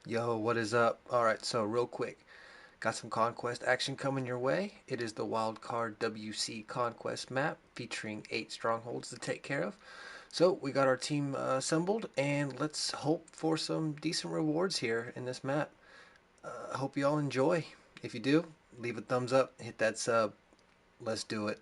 Yo, what is up? Alright, so real quick, got some Conquest action coming your way. It is the Wildcard WC Conquest map featuring 8 strongholds to take care of. So we got our team assembled, and let's hope for some decent rewards here in this map. I hope you all enjoy. If you do, leave a thumbs up, hit that sub. Let's do it.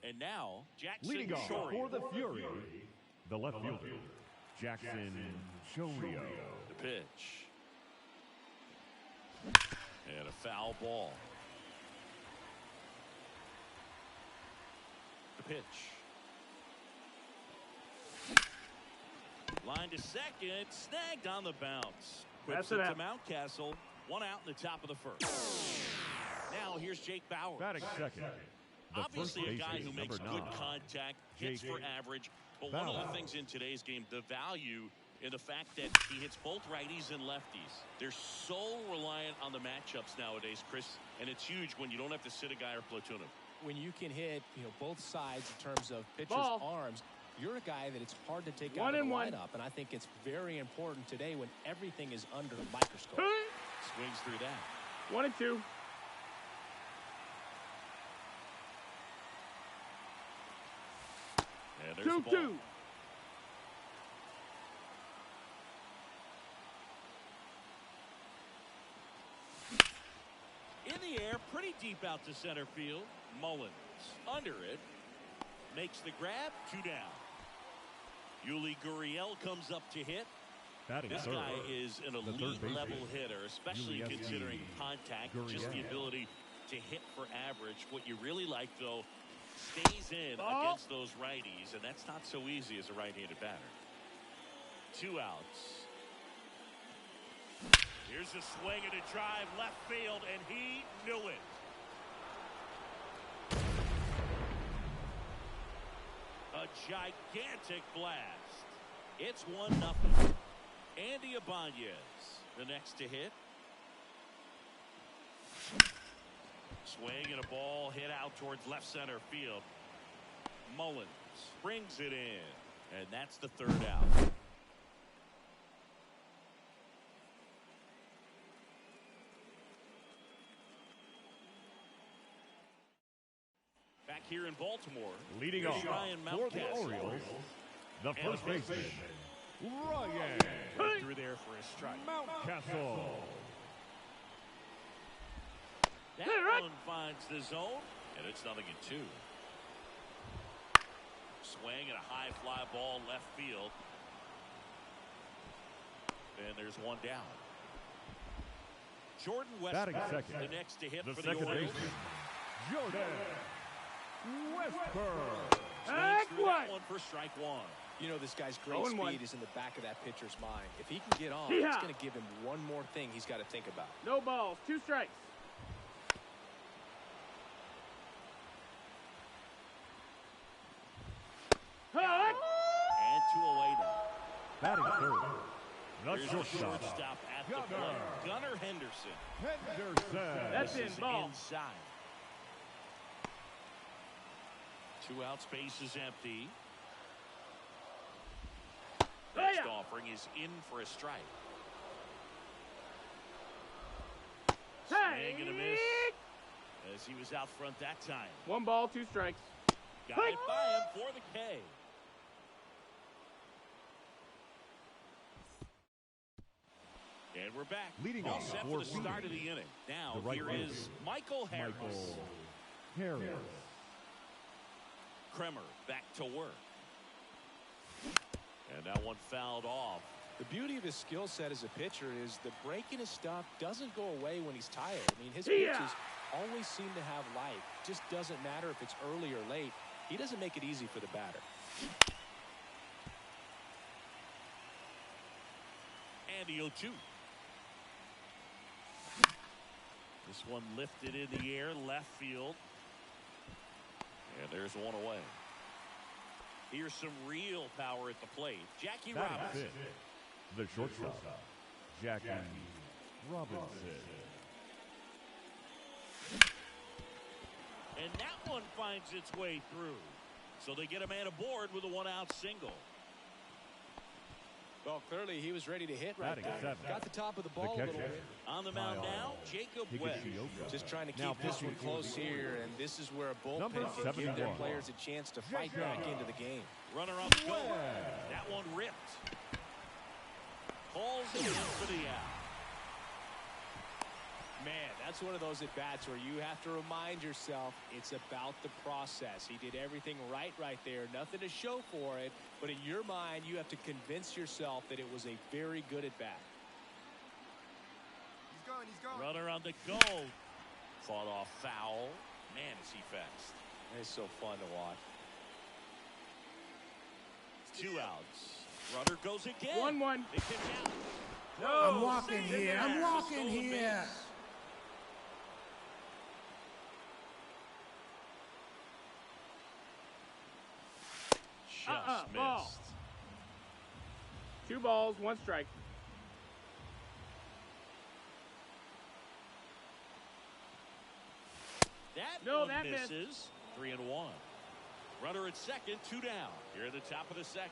And now, Jackson Leading off Shorio. for the Fury, the left fielder, Jackson Shorio. The pitch. And a foul ball. The pitch. Line to second, snagged on the bounce. Quips it to Mountcastle. One out in the top of the first. Now here's Jake Bauer. Batting second. The Obviously first a guy baseman, who makes number good 9. contact, hits for average. But one of the things in today's game, the value in the fact that he hits both righties and lefties. They're so reliant on the matchups nowadays, Chris, and it's huge when you don't have to sit a guy or platoon him. When you can hit, both sides in terms of pitchers' arms, you're a guy that it's hard to take out of the lineup, and I think it's very important today when everything is under a microscope. Swings through that. 1-2. And there's the ball. 2-2. In the air, pretty deep out to center field. Mullins under it. Makes the grab. 2 down. Yuli Gurriel comes up to hit. Batting This third. guy is an elite level hitter, especially Yuli considering contact, just the Gurriel. ability to hit for average. What you really like, though, stays in against those righties, and that's not so easy as a right-handed batter. 2 outs. Here's a swing and a drive left field, and he knew it. A gigantic blast. It's 1-0. Andy Ibanez, the next to hit. Swing and a ball hit out towards left center field. Mullins brings it in, and that's the 3rd out. Back here in Baltimore, Leading here's off Ryan for the Mountcastle. Orioles, the And first the baseman, Ryan through there for a strike. Mountcastle. That one finds the zone, and it's 0-2. Swing and a high fly ball left field. And there's 1 down. Jordan Batting Westburg, second. the next to hit The for the second Orioles. baseman, Jordan Westburg. Swings through that one for strike one. You know, this guy's great speed is in the back of that pitcher's mind. If he can get on, it's going to give him one more thing he's got to think about. No balls, 2 strikes. And 2 away now. Batting third. Here's the shortstop at the plate. Gunnar Henderson. That's in, ball. Inside. 2 outs, base is empty. Next offering is in for a strike. Swing and a miss as he was out front that time. 1 ball, 2 strikes. Got it by him for the K. And we're back. Leading all off set for the start of the inning. Now, here is Michael Harris. Kremer back to work. And that one fouled off. The beauty of his skill set as a pitcher is the breaking his stuff doesn't go away when he's tired. I mean, his pitches always seem to have life. Just doesn't matter if it's early or late. He doesn't make it easy for the batter. And the 0-2. This one lifted in the air, left field. And there's one away. Here's some real power at the plate. Jackie Robinson. The shortstop, Jackie Robinson. And that one finds its way through. So they get a man aboard with a 1-out single. Well, clearly he was ready to hit right there. Got the top of the ball a little bit. On the mound now, Jacob Webb. Just trying to keep this one close here, and this is where a bullpen can give their players a chance to fight back into the game. Runner on the go. That one ripped. Calls it in for the out. Man, that's one of those at-bats where you have to remind yourself it's about the process. He did everything right there. Nothing to show for it. But in your mind, you have to convince yourself that it was a very good at-bat. He's going. Runner on the go. Fought off foul. Man, is he fast. It's so fun to watch. 2 outs. Runner goes again. 1-1. They pitch out. No, I'm walking here. I'm walking here. Just missed. Ball. 2 balls, 1 strike. That misses. 3-1. Runner at second, 2 down. Here at the top of the second.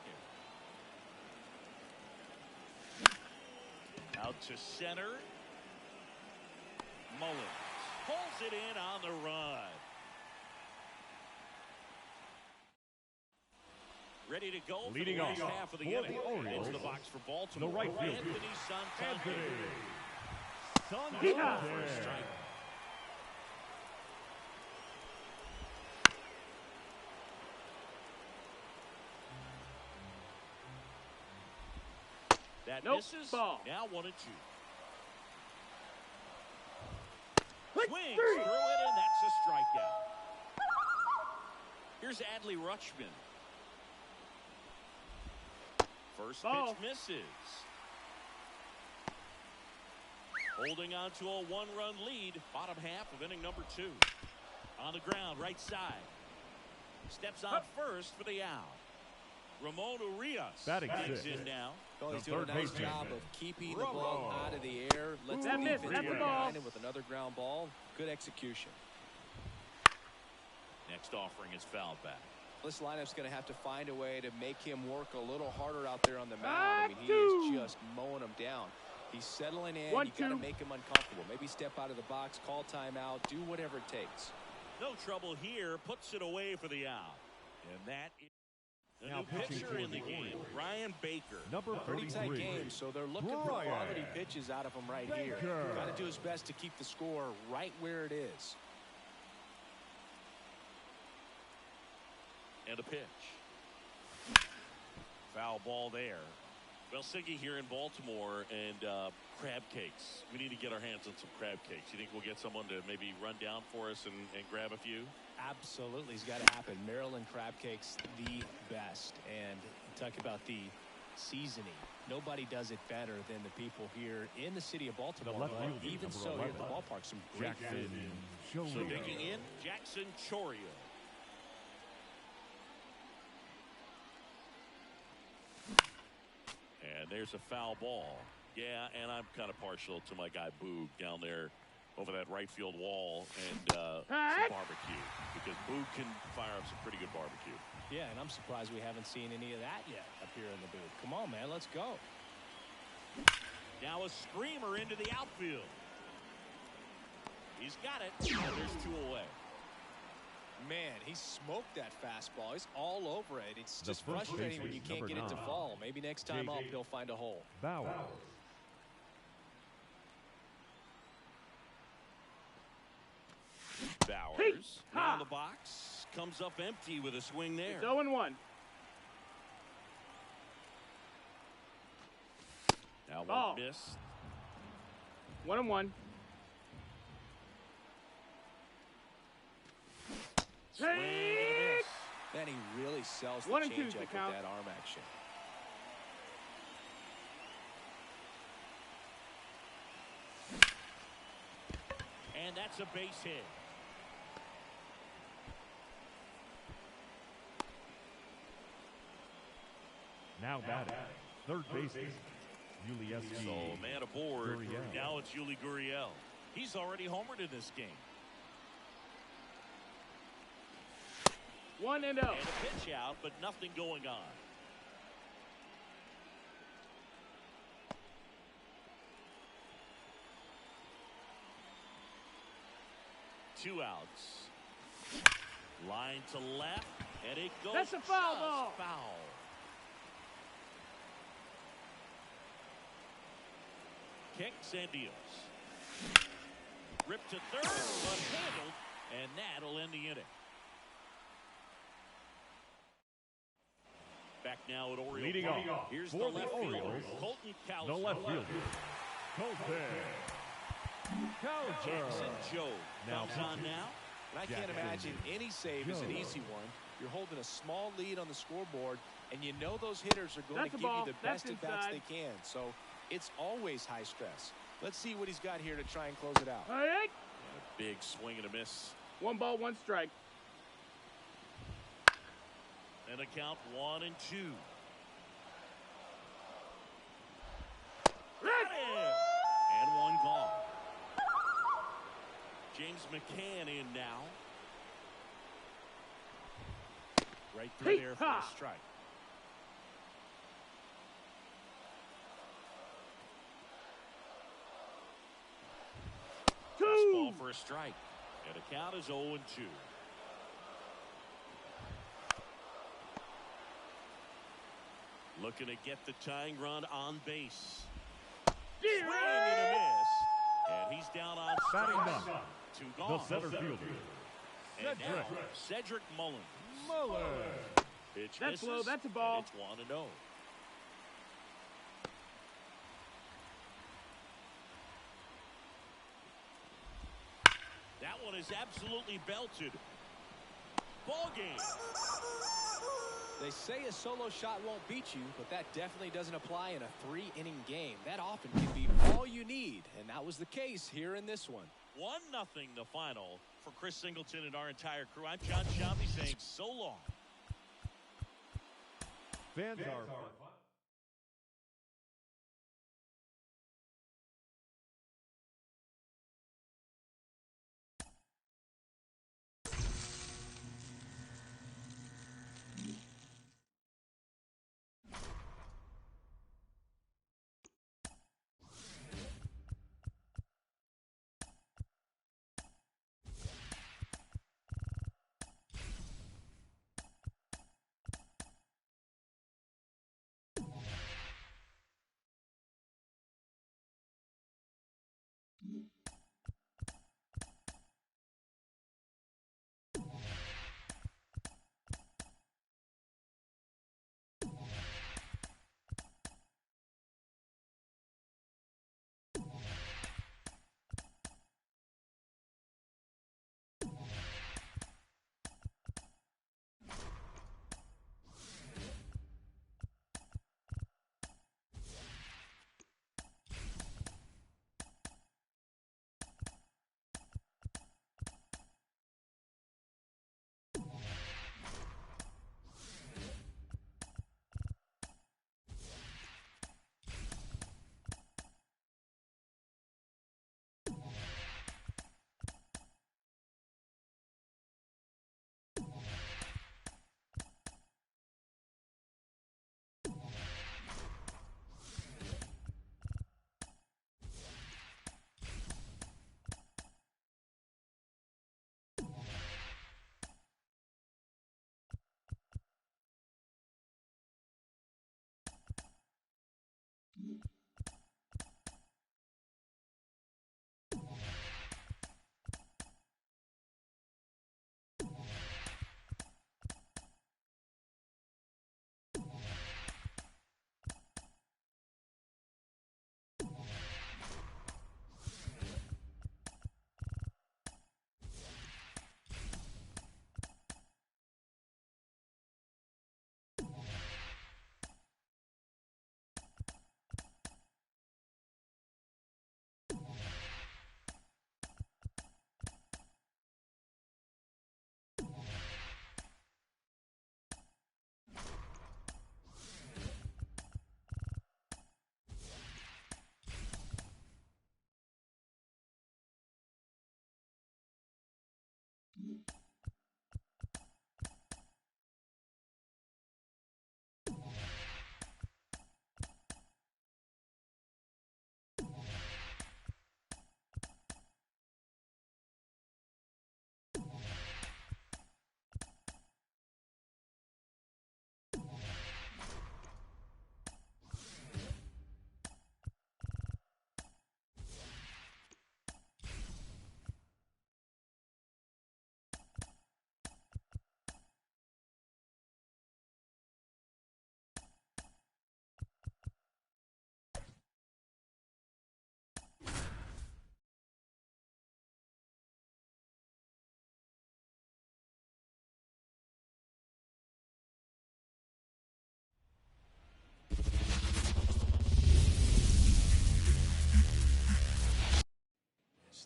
Out to center. Mullins pulls it in on the run. Ready to go Leading for the off last half of the for inning. the Orioles, Into the box for Baltimore. the right fielder, Anthony Santander. Santander. For a strike. That misses. Ball. Now 1-2. Swings through it, and that's a strikeout. Here's Adley Rutschman. First Ball. pitch misses. Holding on to a 1-run lead. Bottom half of inning number 2. On the ground, right side. Steps on first for the out. Ramon Urias Batting digs sixth. in now. Well, he's The doing a third nice baseman. job of keeping the ball out of the air. Let's the That missed. defense That's get a ball. behind him with another ground ball. Good execution. Next offering is fouled back. This lineup's going to have to find a way to make him work a little harder out there on the mound. I mean, he is just mowing them down. He's settling in. You got to make him uncomfortable. Maybe step out of the box, call timeout, do whatever it takes. No trouble here. Puts it away for the out. And that is the Now new pitching pitcher for in the the game, Orioles. Ryan Baker. Number Pretty tight 33. game, so they're looking for Brian quality pitches out of him right here. Baker. Got to do his best to keep the score right where it is. And a pitch. Foul ball there. Well, Siggy here in Baltimore, and crab cakes. We need to get our hands on some crab cakes. You think we'll get someone to maybe run down for us and grab a few? Absolutely, it's got to happen. Maryland crab cakes, the best. And talk about the seasoning. Nobody does it better than the people here in the city of Baltimore. But even so, here at the ballpark, some great food. So digging in, Jackson Chorio. And there's a foul ball. Yeah, and I'm kind of partial to my guy Boog down there over that right field wall and some barbecue, because Boog can fire up some pretty good barbecue. Yeah, and I'm surprised we haven't seen any of that yet up here in the booth. Come on, man, let's go. Now a screamer into the outfield. He's got it. And there's two away. Man, he smoked that fastball. He's all over it. It's just frustrating when you can't get it to fall. Maybe next time up, he'll find a hole. Bauer. Bowers down the box, comes up empty with a swing there. It's 0-1. Now Ball. one miss. 1-1. Swing and a miss. Man, he really sells the 1 and 2 changeup to with count. that arm action. And that's a base hit. Now batting, third baseman, Ulieski. So man aboard. Gurriel. Now it's Yuli Gurriel. He's already homered in this game. 1-0. And a pitch out, but nothing going on. Two outs. Line to left, and it goes. That's a foul just ball. Foul. Kicks and deals. Ripped to third, but handled, and that'll end the inning. Back now at Oriole Leading Park. off Here's for the the left fielder, Orioles, Colton Cowser. the left fielder, Colton Cowser. Jackson Joe Now comes on now. And I can't imagine any save is an easy one. You're holding a small lead on the scoreboard, and you know those hitters are going That's to a give ball. you the That's best at-bats inside. they can. So it's always high stress. Let's see what he's got here to try and close it out. All right. A big swing and a miss. 1 ball, 1 strike. And a count 1-2. Got him! And one gone. James McCann in now. Right through there for a strike. Fastball for a strike. And the count is 0-2. Looking to get the tying run on base. Swing and a miss. And he's down on Batting strikes. ninth, Two the gone. center fielder, And now Cedric Cedric Mullins. Muller. Pitch That's misses, low. That's a ball. and it's 1-0. That one is absolutely belted. Ball game. They say a solo shot won't beat you, but that definitely doesn't apply in a 3-inning game. That often can be all you need, and that was the case here in this one. 1-0 the final for Chris Singleton and our entire crew. I'm John Shelby saying so long. Fans are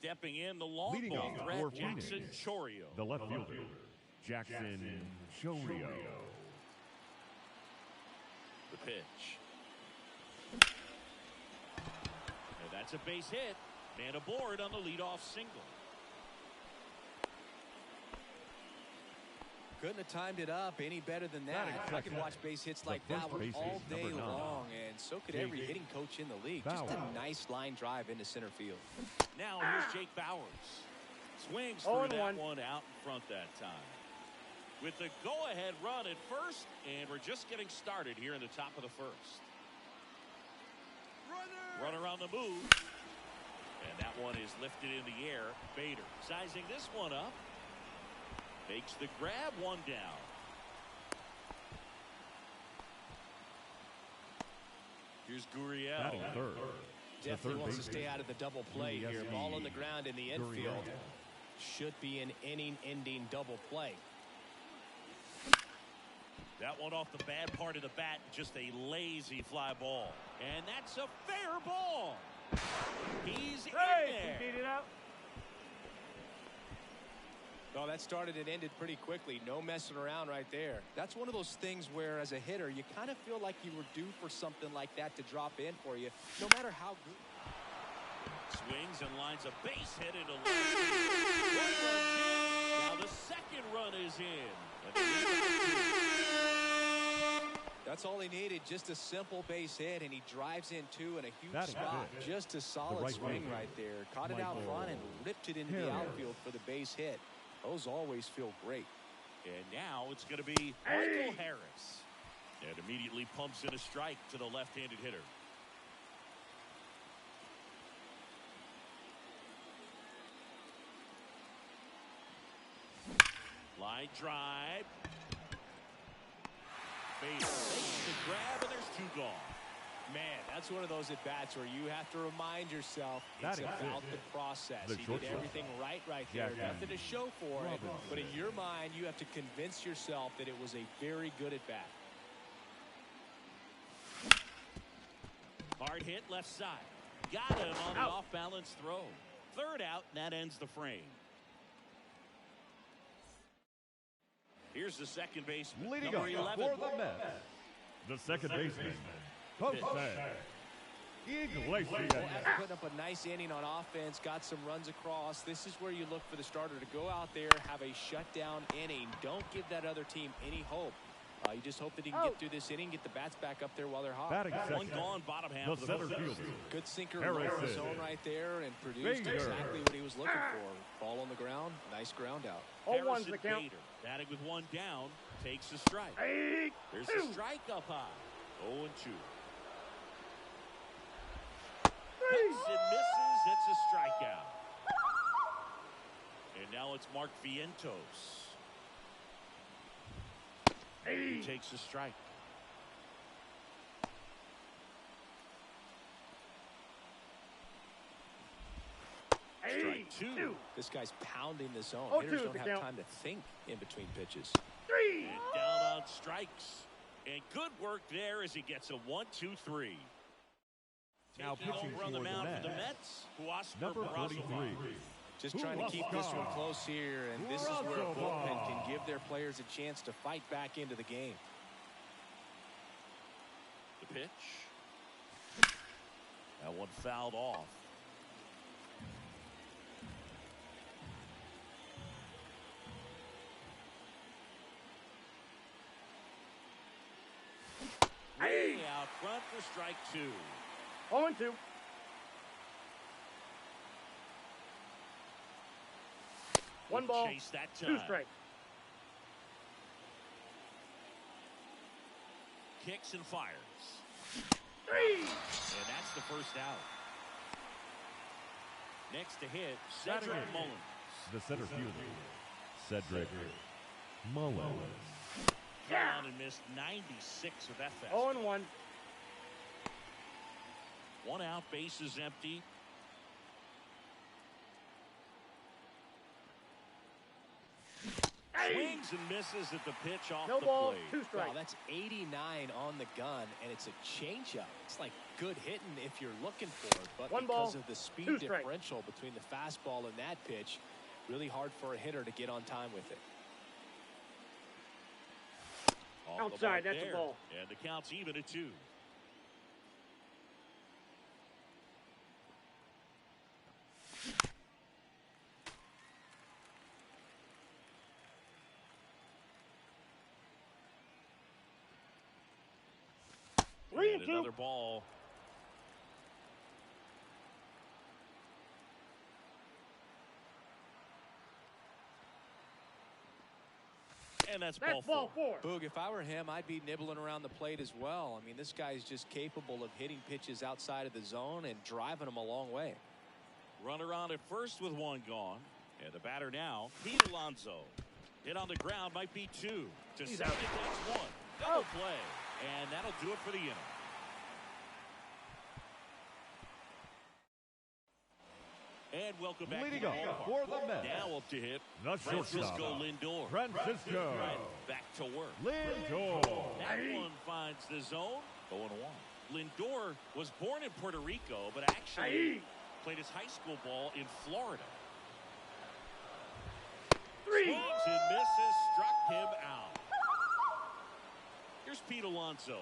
Stepping in, the long Leading ball off threat, for Jackson Phoenix, Chorio. the left fielder, Jackson Chorio. The pitch. And that's a base hit. Man aboard on the leadoff single. Couldn't have timed it up any better than that. I could watch base hits like that all day long, and so could every hitting coach in the league. Just a nice line drive into center field. Now here's Jake Bowers. Swings through that one out in front that time. With the go-ahead run at first, and we're just getting started here in the top of the first. Runner on the move. And that one is lifted in the air. Bader sizing this one up. Makes the grab, one down. Here's Gurriel. Batting third. Definitely wants to stay out of the double play here. Ball on the ground in the infield. Should be an inning-ending double play. That one off the bad part of the bat, just a lazy fly ball. And that's a fair ball. He's in there. Beat it up. Well, that started and ended pretty quickly. No messing around right there. That's one of those things where, as a hitter, you kind of feel like you were due for something like that to drop in for you, no matter how good. Swings and lines a base hit into left. Now the second run is in. That's all he needed, just a simple base hit, and he drives in two in a huge spot. Just a solid swing right there. Caught it out front and ripped it into the outfield for the base hit. Those always feel great. And now it's going to be Michael Harris. And immediately pumps in a strike to the left-handed hitter. Line drive. Bader makes the grab, and there's two gone. Man, that's one of those at-bats where you have to remind yourself it's about the process. He did everything right there. Nothing to show for it. But in your mind, you have to convince yourself that it was a very good at-bat. Hard hit left side. Got him on the off-balance throw. Third out, and that ends the frame. Here's the second baseman, Leading number up 11. for the Mets, the second baseman, Jose Iglesias. Well, after putting up a nice inning on offense, got some runs across, this is where you look for the starter to go out there, have a shutdown inning. Don't give that other team any hope. You just hope that he can get through this inning, get the bats back up there while they're hot. Batting One second, gone, bottom half the of the center first. fielder, Good sinker Harris in the is. zone right there and produced Bader. exactly what he was looking for. Ball on the ground, nice ground out. Harrison Bader, batting with one down, takes a strike. There's a strike up high. 0-2. Hits and misses. It's a strikeout. And now it's Mark Vientos. He takes a strike. Strike two. This guy's pounding the zone. Oh, Hitters two, don't the have count. time to think in between pitches. And down on strikes. And good work there as he gets a 1-2-3. Now Taking pitching over on the for the mound for the Mets, Mets, Huascar number Barraza. 43. Just trying to keep this one close here, and this is where a bullpen can give their players a chance to fight back into the game. The pitch. That one fouled off. Way out front for strike two. 0-2. One ball, Chase that two time. strikes. Kicks and fires. Three. And that's the first out. Next to hit, Cedric Batting Mullins. the center fielder, Cedric Mullins. Down and missed 96 with that fast. 0-1. One out, base is empty. Swings and misses at the pitch off No the balls, plate. 2 strikes. Wow, that's 89 on the gun, and it's a changeup. It's like good hitting if you're looking for it, but 1 because ball, of the 2 speed strikes. differential between the fastball and that pitch, really hard for a hitter to get on time with it. Off the Outside, mark that's a there. ball. And the count's even at 2. And 3-2. another ball. And that's ball 4. Boog, if I were him, I'd be nibbling around the plate as well. I mean, this guy's just capable of hitting pitches outside of the zone and driving them a long way. Runner on at first with 1 gone. And the batter now, Pete Alonso. Hit on the ground might be 2. To He's second, out. that's 1. Double play. And that'll do it for the inning. And welcome back Leading to the up ballpark. for the Mets, Now up to hit the Francisco shortstop, Lindor. Francisco Right back to work. Lindor. That one finds the zone. 0-1. Lindor was born in Puerto Rico, but actually played his high school ball in Florida. 3. Swings and misses, struck him out. Here's Pete Alonso.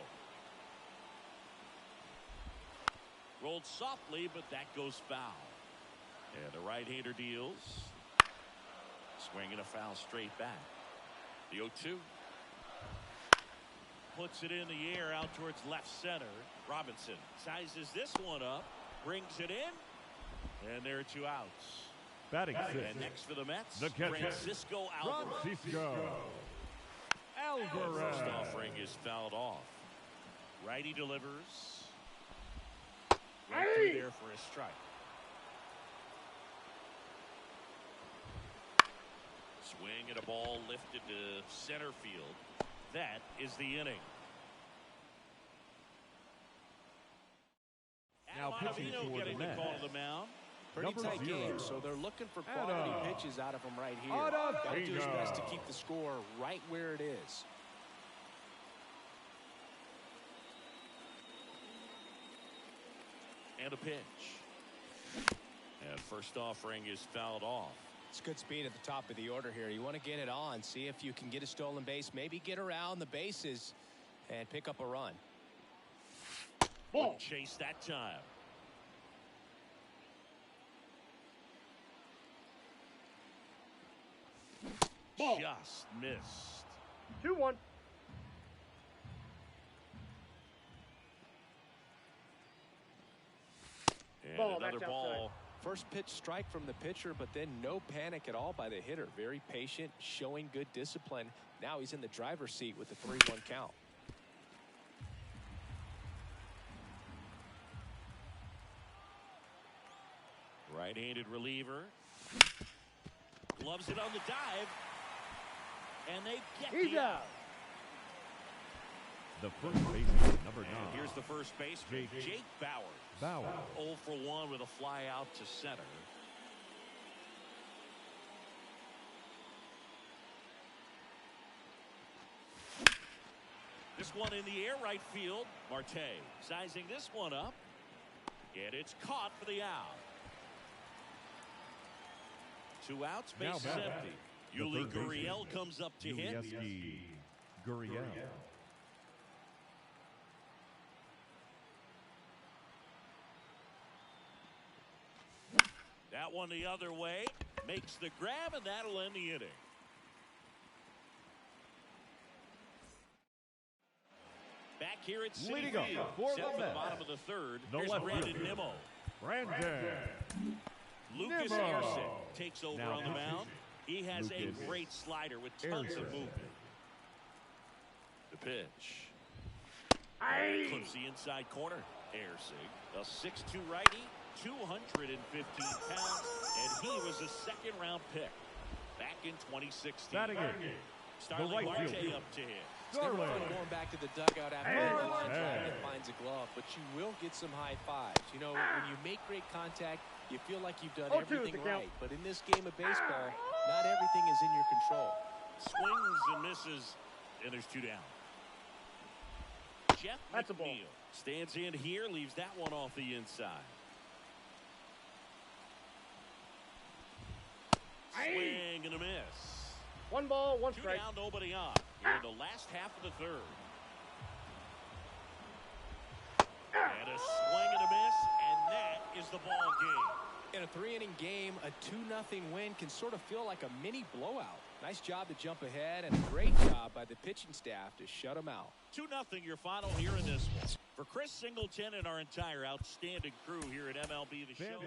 Rolled softly, but that goes foul. And the right-hander deals. Swinging a foul straight back. The 0-2. Puts it in the air out towards left center. Robinson sizes this one up. Brings it in. And there are 2 outs. Batting And sixth, next for the Mets, the catcher, Francisco Alvarez. Francisco Alvarez. First offering is fouled off. Righty delivers. Right through there for a strike. Swing and a ball lifted to center field. That is the inning. Now pitching Ottavino for the getting the Mets, call to the mound. Pretty number tight 0, game, so they're looking for quality Ottavino. pitches out of him right here. Got to do his best to Ottavino. keep the score right where it is. And a pitch. And first offering is fouled off. It's good speed at the top of the order here. You want to get it on, see if you can get a stolen base, maybe get around the bases and pick up a run. Ball. Chase that time. Ball. Just missed. 2-1. And Ball, another that's ball. outside. First pitch strike from the pitcher, but then no panic at all by the hitter. Very patient, showing good discipline. Now he's in the driver's seat with the 3-1 count. Right-handed reliever. Gloves it on the dive. And they get He's the out. The first baseman, number 9, And here's the first baseman, Jake Bauers. Bauer. 0 for 1 with a fly out to center. This one in the air, right field. Marte sizing this one up. And it's caught for the out. 2 outs, base Now is back. empty. The Yuli third baseman, Gurriel comes up to hit. Yuli Gurriel. That one the other way. Makes the grab, and that'll end the inning. Back here at Citi Leading up Field, for set the for the Mets, bottom of the third. the Here's left Brandon fielder, Nimmo. Brandon. Lucas Nimmo. Erceg takes over Now on the pitching, mound. He has Lucas a great slider with tons of Erceg. movement. The pitch. Aye. Clips the inside corner. Erceg, a 6'2 righty, 215 pounds, and he was a second-round pick back in 2016. Batting in, Starling right Marte fielder. up to hit. It's never Starling. fun going back to the dugout after Hey. the line drive Hey. and finds a glove, but you will get some high fives. You know, when you make great contact, you feel like you've done 0-2 is everything the count. right. But in this game of baseball, not everything is in your control. Swings and misses, and there's 2 down. Jeff That's a ball. McNeil stands in here, leaves that one off the inside. Swing and a miss. 1 ball, 1 2 strike. down, nobody on. Here in the last half of the 3rd. And a swing and a miss, and that is the ball game. In a 3-inning game, a 2-0 win can sort of feel like a mini blowout. Nice job to jump ahead, and a great job by the pitching staff to shut them out. 2-0 your final here in this one. For Chris Singleton and our entire outstanding crew here at MLB The Show.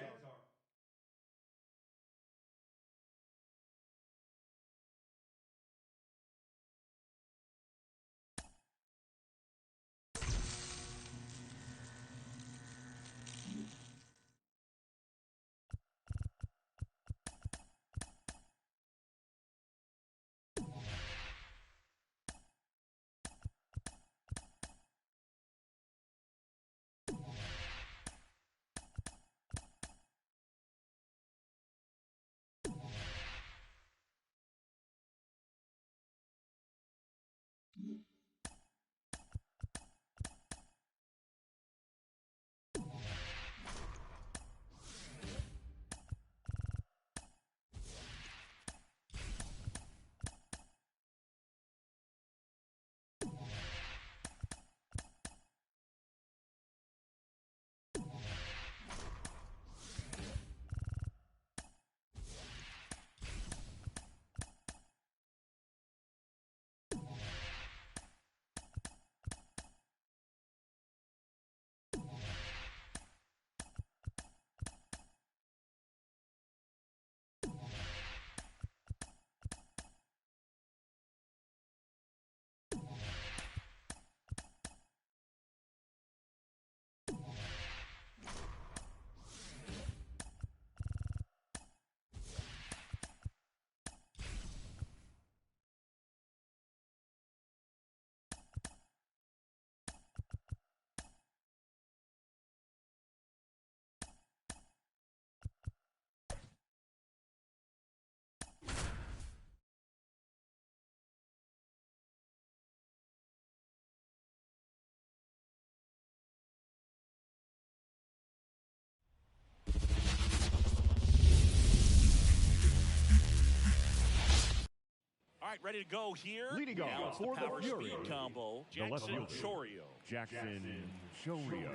All right, ready to go here. Leading now off it's the for the power Fury, speed combo. the left Jackson fielder, Chorio. Jackson Chorio.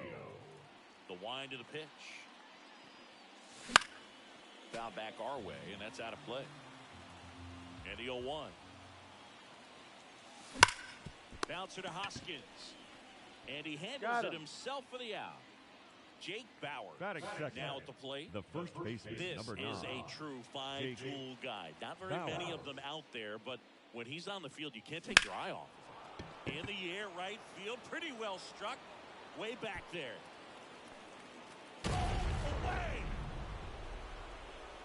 The wind to the pitch. Foul back our way, and that's out of play. And the 0-1. Bouncer to Hoskins. And he handles it himself for the out. Jake Bauer Batting second. now at the plate. The first baseman, This number 9. is a true five-tool guy. Not very Bauer. many of them out there, but when he's on the field, you can't take your eye off of him. In the air, right field, pretty well struck. Way back there. Away!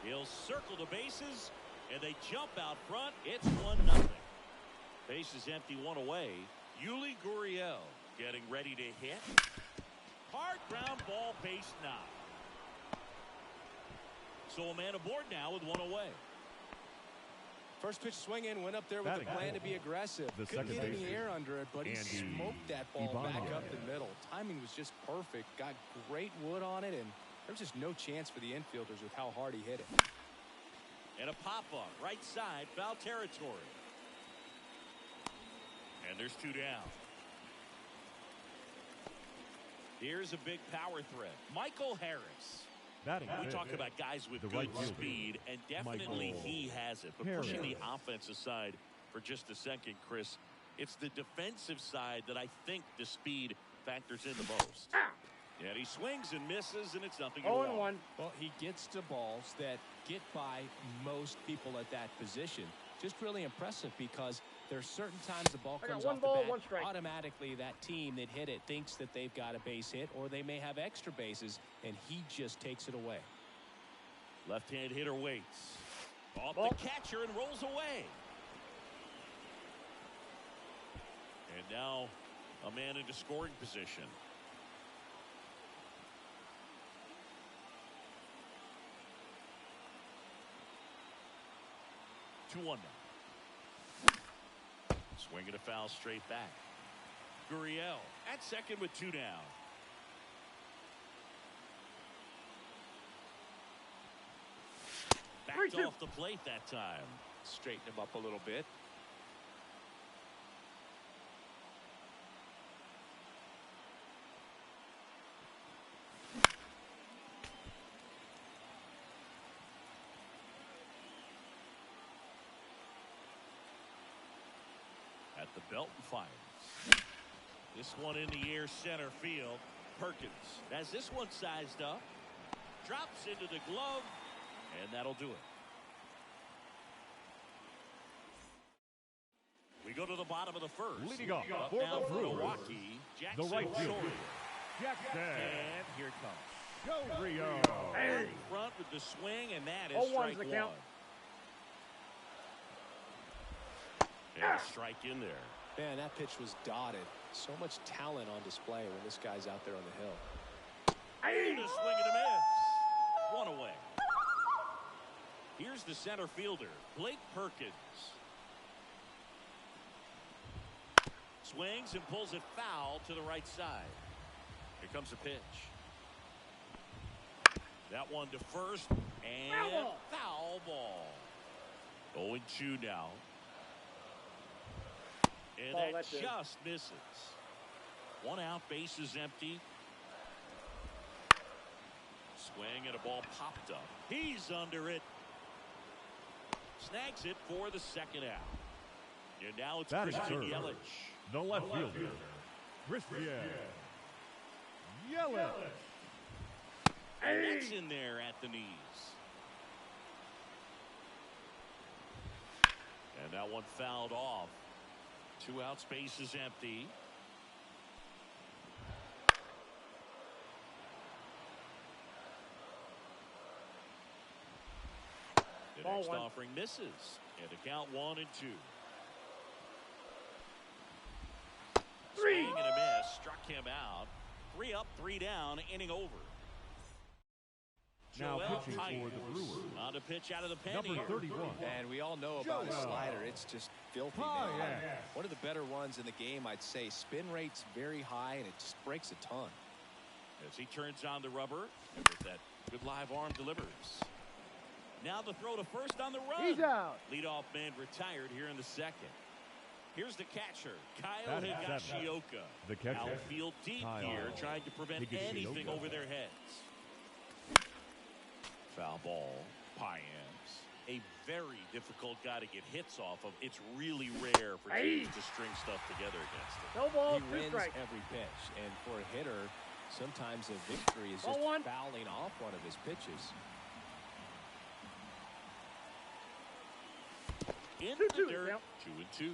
He'll circle the bases, and they jump out front. It's 1-0. Bases empty, 1 away. Yuli Gurriel getting ready to hit. Hard ground ball, base knock. So a man aboard now with 1 away. First pitch swing in, went up there with Batting the plan to fourth. be aggressive. The Couldn't second get any baseman, air under it, but he Andy smoked that ball back Ibanez. up the middle. Timing was just perfect. Got great wood on it, and there was just no chance for the infielders with how hard he hit it. And a pop-up, right side, foul territory. And there's 2 down. Here's a big power threat. Michael Harris. Batting We fifth. talk about guys with The good right fielder, speed, and definitely Michael he has it. But Harris. pushing the offensive side for just a second, Chris, it's the defensive side that I think the speed factors in the most. And he swings and misses, and it's 0-1. 0-1. Well, he gets to balls that get by most people at that position. Just really impressive because there's certain times the ball I got comes 1 off ball, the bat, 1 strike. automatically that team that hit it thinks that they've got a base hit or they may have extra bases, and he just takes it away. Left-hand hitter waits. Off Ball. the catcher and rolls away. And now a man into scoring position. Two 1 now. Swinging a foul straight back. Gurriel at second with 2 down. Backed off the plate that time. Straighten him up a little bit. At the belt and fires. This one in the air center field. Perkins has this one sized up. Drops into the glove. And that'll do it. We go to the bottom of the first. Leading off Up for now the for Brewers, Milwaukee. the Jackson right fielder, Short. Jackson And here it comes. Rio. In front with the swing, and that is 0-1's strike the one. count. And a strike in there. Man, that pitch was dotted. So much talent on display when this guy's out there on the hill. And a swing and a miss. One away. Here's the center fielder, Blake Perkins. Swings and pulls it foul to the right side. Here comes a pitch. That one to first, and foul ball. 0-2 now. And that that's it. just misses. 1 out, bases empty. Swing and a ball popped up. He's under it. Snags it for the 2nd out. And now it's Batting Christian third, Yelich. the left fielder, Christian Yelich. And that's in there at the knees. And that one fouled off. 2 outs, bases empty. The Ball next one. offering misses. And to count 1-2. Three. Swing and a miss. Struck him out. 3 up, 3 down. Inning over. Now Joel pitching Payne for the Brewers, on to pitch out of the pen number here. 31. And we all know about his Joel slider. It's just filthy, Payne. man. One of the better ones in the game, I'd say. Spin rate's very high, and it just breaks a ton. As he turns on the rubber, and with that good live arm delivers. Now the throw to first on the run. He's out. Leadoff man retired here in the 2nd. Here's the catcher, Kyle Batting seventh, Higashioka. the catcher, Outfield deep Kyle here, trying to prevent Higashioka. anything over their heads. Foul ball, Payens. A very difficult guy to get hits off of. It's really rare for teams to string stuff together against him. No ball, He 2 wins strikes. every pitch, and for a hitter, sometimes a victory is just Ball one. fouling off one of his pitches. In 2-2 the dirt, count. 2-2.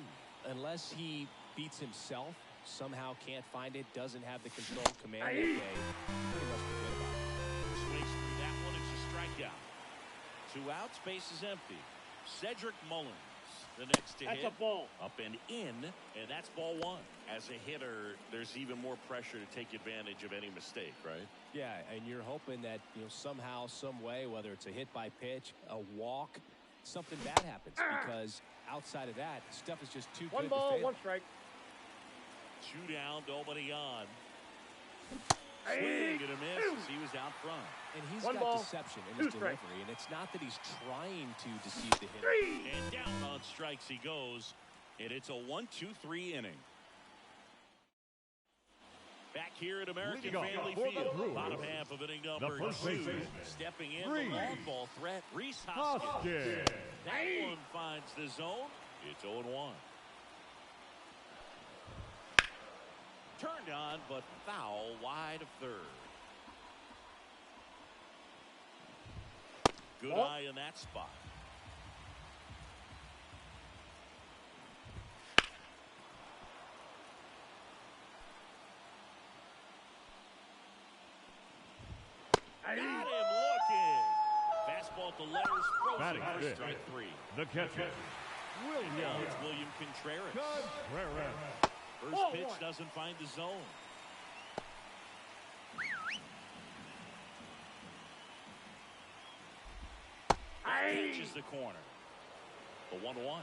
Unless he beats himself, somehow can't find it, doesn't have the control command that day, pretty much forget about it. Swings through that one. It's a strikeout. 2 outs, bases empty. Cedric Mullins, the next to That's hit. a ball. Up and in, and that's ball 1. As a hitter, there's even more pressure to take advantage of any mistake, right? Yeah, and you're hoping that, somehow, some way, whether it's a hit by pitch, a walk, something bad happens, because outside of that, stuff is just too 1 good ball, to fail. 1 strike. 2 down, nobody on. Swing and a miss as he was out front. And he's 1 got ball, deception in 2 his strikes. delivery, and it's not that he's trying to deceive the hitter. 3. And down on strikes he goes, and it's a 1-2-3 inning. Back here at American Leading off Family for the Field, Brewers, bottom half of inning number first 2. baseman, Stepping in, Reese the long ball threat, Reese Hoskins. Hoskins. That one finds the zone. It's 0-1. Turned on, but foul wide of third. Good Oh. eye in that spot. Got him looking. Fastball at the letters, frozen Batting for fifth, strike 3. the catcher, Now William it's William Contreras. Contreras. First Ball pitch 1. doesn't find the zone. Catches the corner. The 1-1.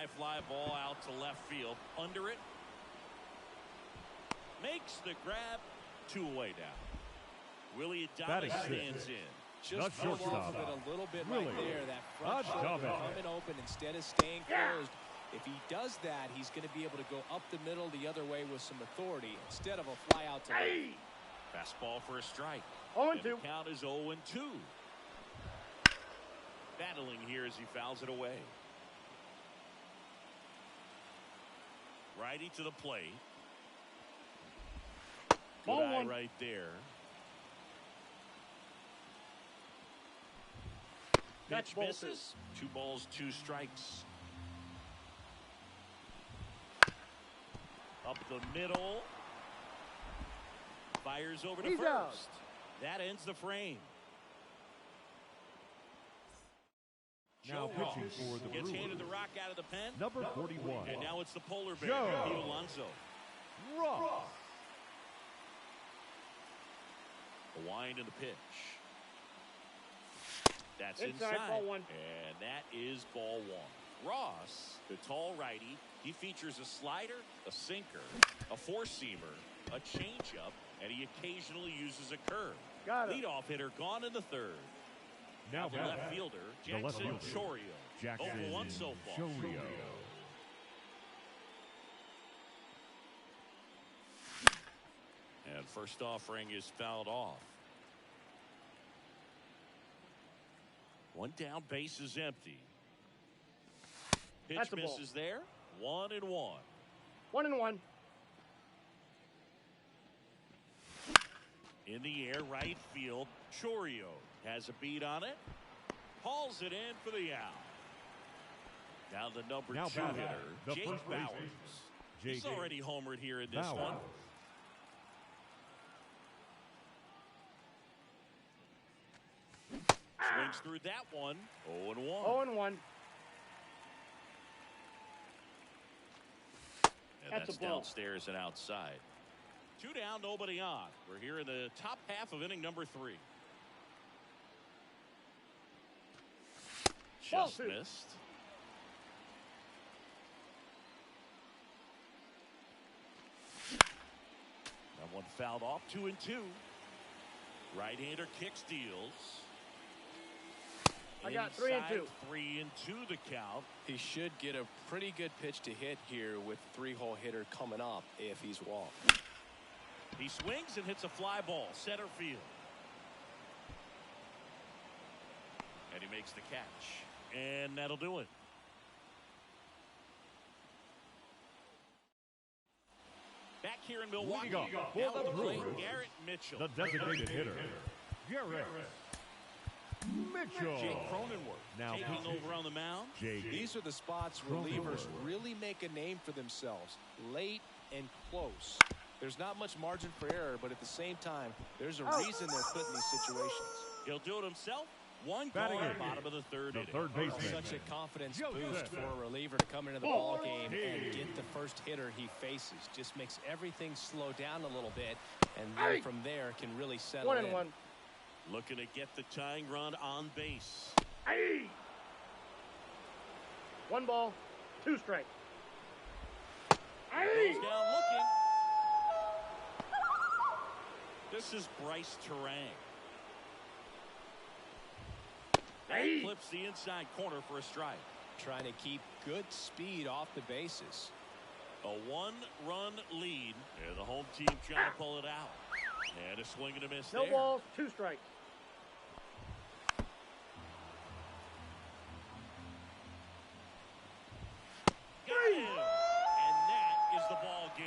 high fly ball out to left field. Under it. Makes the grab. 2 away now. Willie Adames stands in. Just pull off of it a little bit right there. That front shoulder coming open instead of staying closed. If he does that, he's going to be able to go up the middle the other way with some authority instead of a fly out to left. Fastball for a strike. 0-2. The count is 0-2. Battling here as he fouls it away. Righty to the plate. Good Ball eye one. right there. That's Pitch ball misses. 2 balls, 2 strikes. Up the middle. Fires over to He's first. out. That ends the frame. Now Joe pitching Ross for the gets Brewers, handed the rock out of the pen. number 41, And now it's the polar bear, Joe Pete Alonso. Ross. The wind and the pitch. That's Inside, inside. ball 1. And that is ball 1. Ross, the tall righty, he features a slider, a sinker, a four-seamer, a changeup, and he occasionally uses a curve. Got it. Leadoff hitter gone in the 3rd. Now The batting, left fielder, the left Jackson fielder, Chorio. Jackson 0-1 so far. Chorio. And first offering is fouled off. 1 down, base is empty. Pitch That's a ball. misses there. 1-1. 1-1. In the air, right field. Chorio has a beat on it. Hauls it in for the out. Now the number Now 2 batting, hitter, the Jake first baseman, Bowers. Jake He's already homered here in this Bowers. one. Swings through that one. 0-1. 0-1. And That's that's a ball. downstairs and outside. 2 down, nobody on. We're here in the top half of inning number 3. Ball Just 2. missed. That one fouled off. 2-2. Right-hander kick steals. I got Inside, 3-2. 3-2 the count. He should get a pretty good pitch to hit here with 3-hole hitter coming up if he's walked. He swings and hits a fly ball, center field. And he makes the catch. And that'll do it. Back here in Milwaukee. Leading off Now for at the the plate, Brewers, Garrett Mitchell. the designated hitter, Garrett Mitchell. Jake Cronenworth Now taking pitching, over on the mound. Jake These are the spots relievers really make a name for themselves. Late and close. There's not much margin for error, but at the same time, there's a reason they're put in these situations. He'll do it himself. One Batting gone, in. bottom of the 3rd the inning. third baseman, Such a confidence Joseph. boost for a reliever to come into the ball game and get the first hitter he faces. Just makes everything slow down a little bit, and then from there can really settle in. 1-1. Looking to get the tying run on base. Aye. 1 ball, 2 strikes. Aye. Goes down looking. This is Bryce Terang. Aye. Clips the inside corner for a strike. Trying to keep good speed off the bases. A 1-run lead. And the home team trying to pull it out. And a swing and a miss No there. balls, 2 strikes. Got him. And that is the ball game.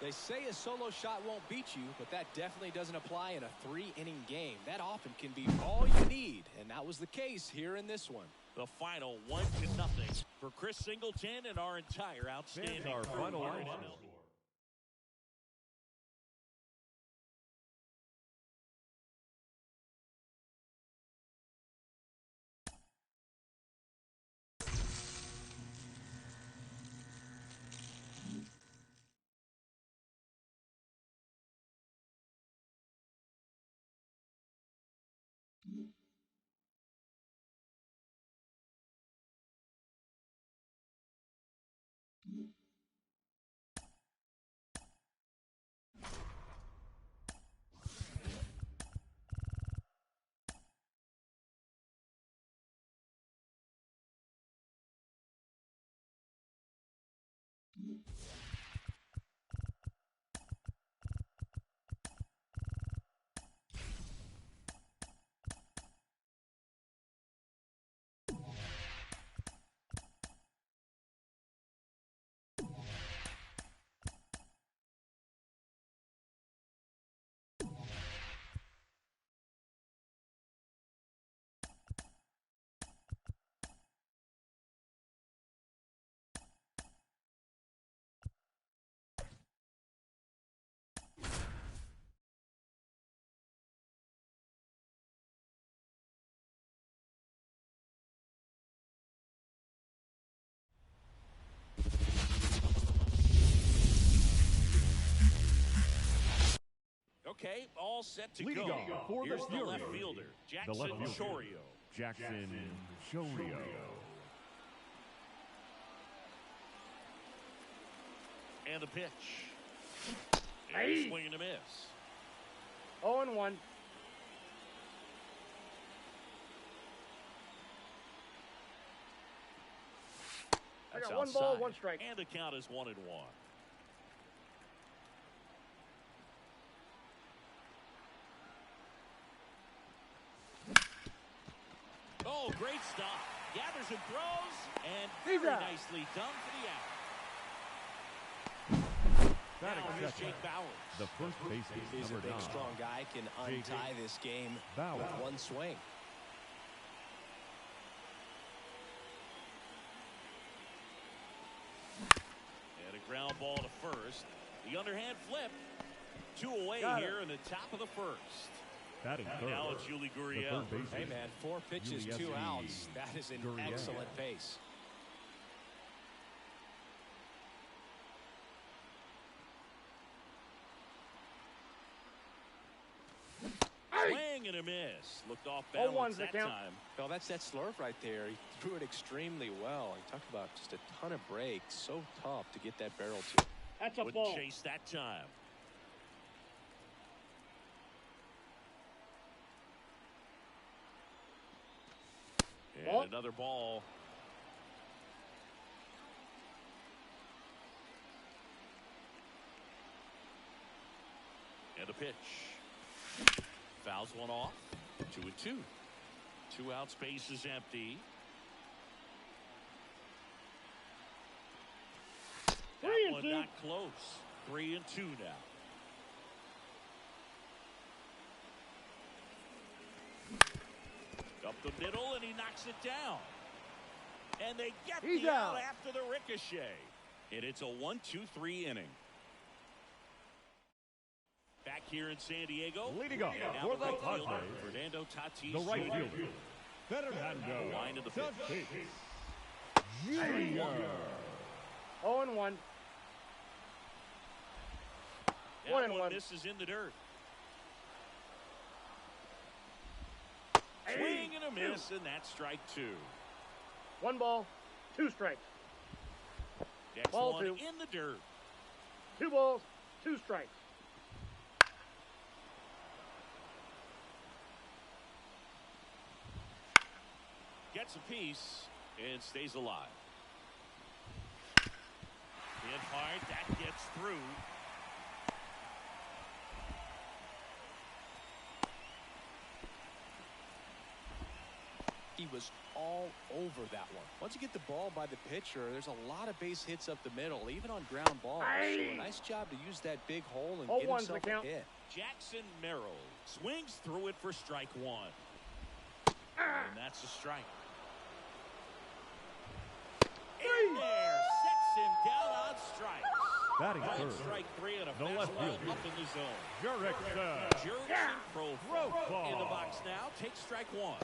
They say a solo shot won't beat you, but that definitely doesn't apply in a 3-inning game. That often can be all you need, and that was the case here in this one. The final 1-0 for Chris Singleton and our entire outstanding Fans, our crew final here at line MLB. Okay, all set to Leading go. off for Here's the the left Fury, fielder, Jackson the left fielder, Chorio. Jackson Chorio. And the pitch. Hey. And swing and a miss. 0-1. I That's got 1 outside. ball, 1 strike. And the count is 1-1. Oh, great stop. Gathers and throws, and He's very out. nicely done for the out. Batting Now here's second, Jake Bowers. the first baseman, He's a number big, 9. strong guy. Can untie this game Bauer. with 1 swing. And a ground ball to first. The underhand flip. 2 away Got it. here in the top of the first. Batting third, Now it's Yuli the Gurriel. third baseman. Hey, man, 4 pitches, Yuli 2 outs. That is an Gurriel. excellent pace. Swing and a miss. Looked off 0-1's balance the that count. time. Well, that's that slurve right there. He threw it extremely well. He talked about just a ton of breaks. So tough to get that barrel to. That's a Wouldn't ball. chase that time. And Ball. another ball. And a pitch. Fouls one off. 2-2. 2 outs, base is empty. That 3-2. one not close. 3-2 now. Up the middle, and he knocks it down. And they get He's the out out. after the ricochet. And it's a 1-2-3 inning. Back here in San Diego. Leading off And now for the the right fielder, Padres, Fernando Tatis the right Jr. fielder, Fernando Line of the pitch. Tatis Jr. 0-1. That 1-1. one misses in the dirt. Swing and a miss, and that's strike 2. 1 ball, 2 strikes. Next Ball one 2. in the dirt. 2 balls, 2 strikes. Gets a piece and stays alive. Hit hard, that gets through. He was all over that one. Once you get the ball by the pitcher, there's a lot of base hits up the middle, even on ground balls. So a nice job to use that big hole and get 0-1's the himself a count. hit. Jackson Merrill swings through it for strike 1. And that's a strike. In there, sets him down on strikes. Batting Right, third, strike 3 and a the left fastball fielder. up in the zone. Jurickson. Jurickson Profile Profile. in the box now. Takes strike 1.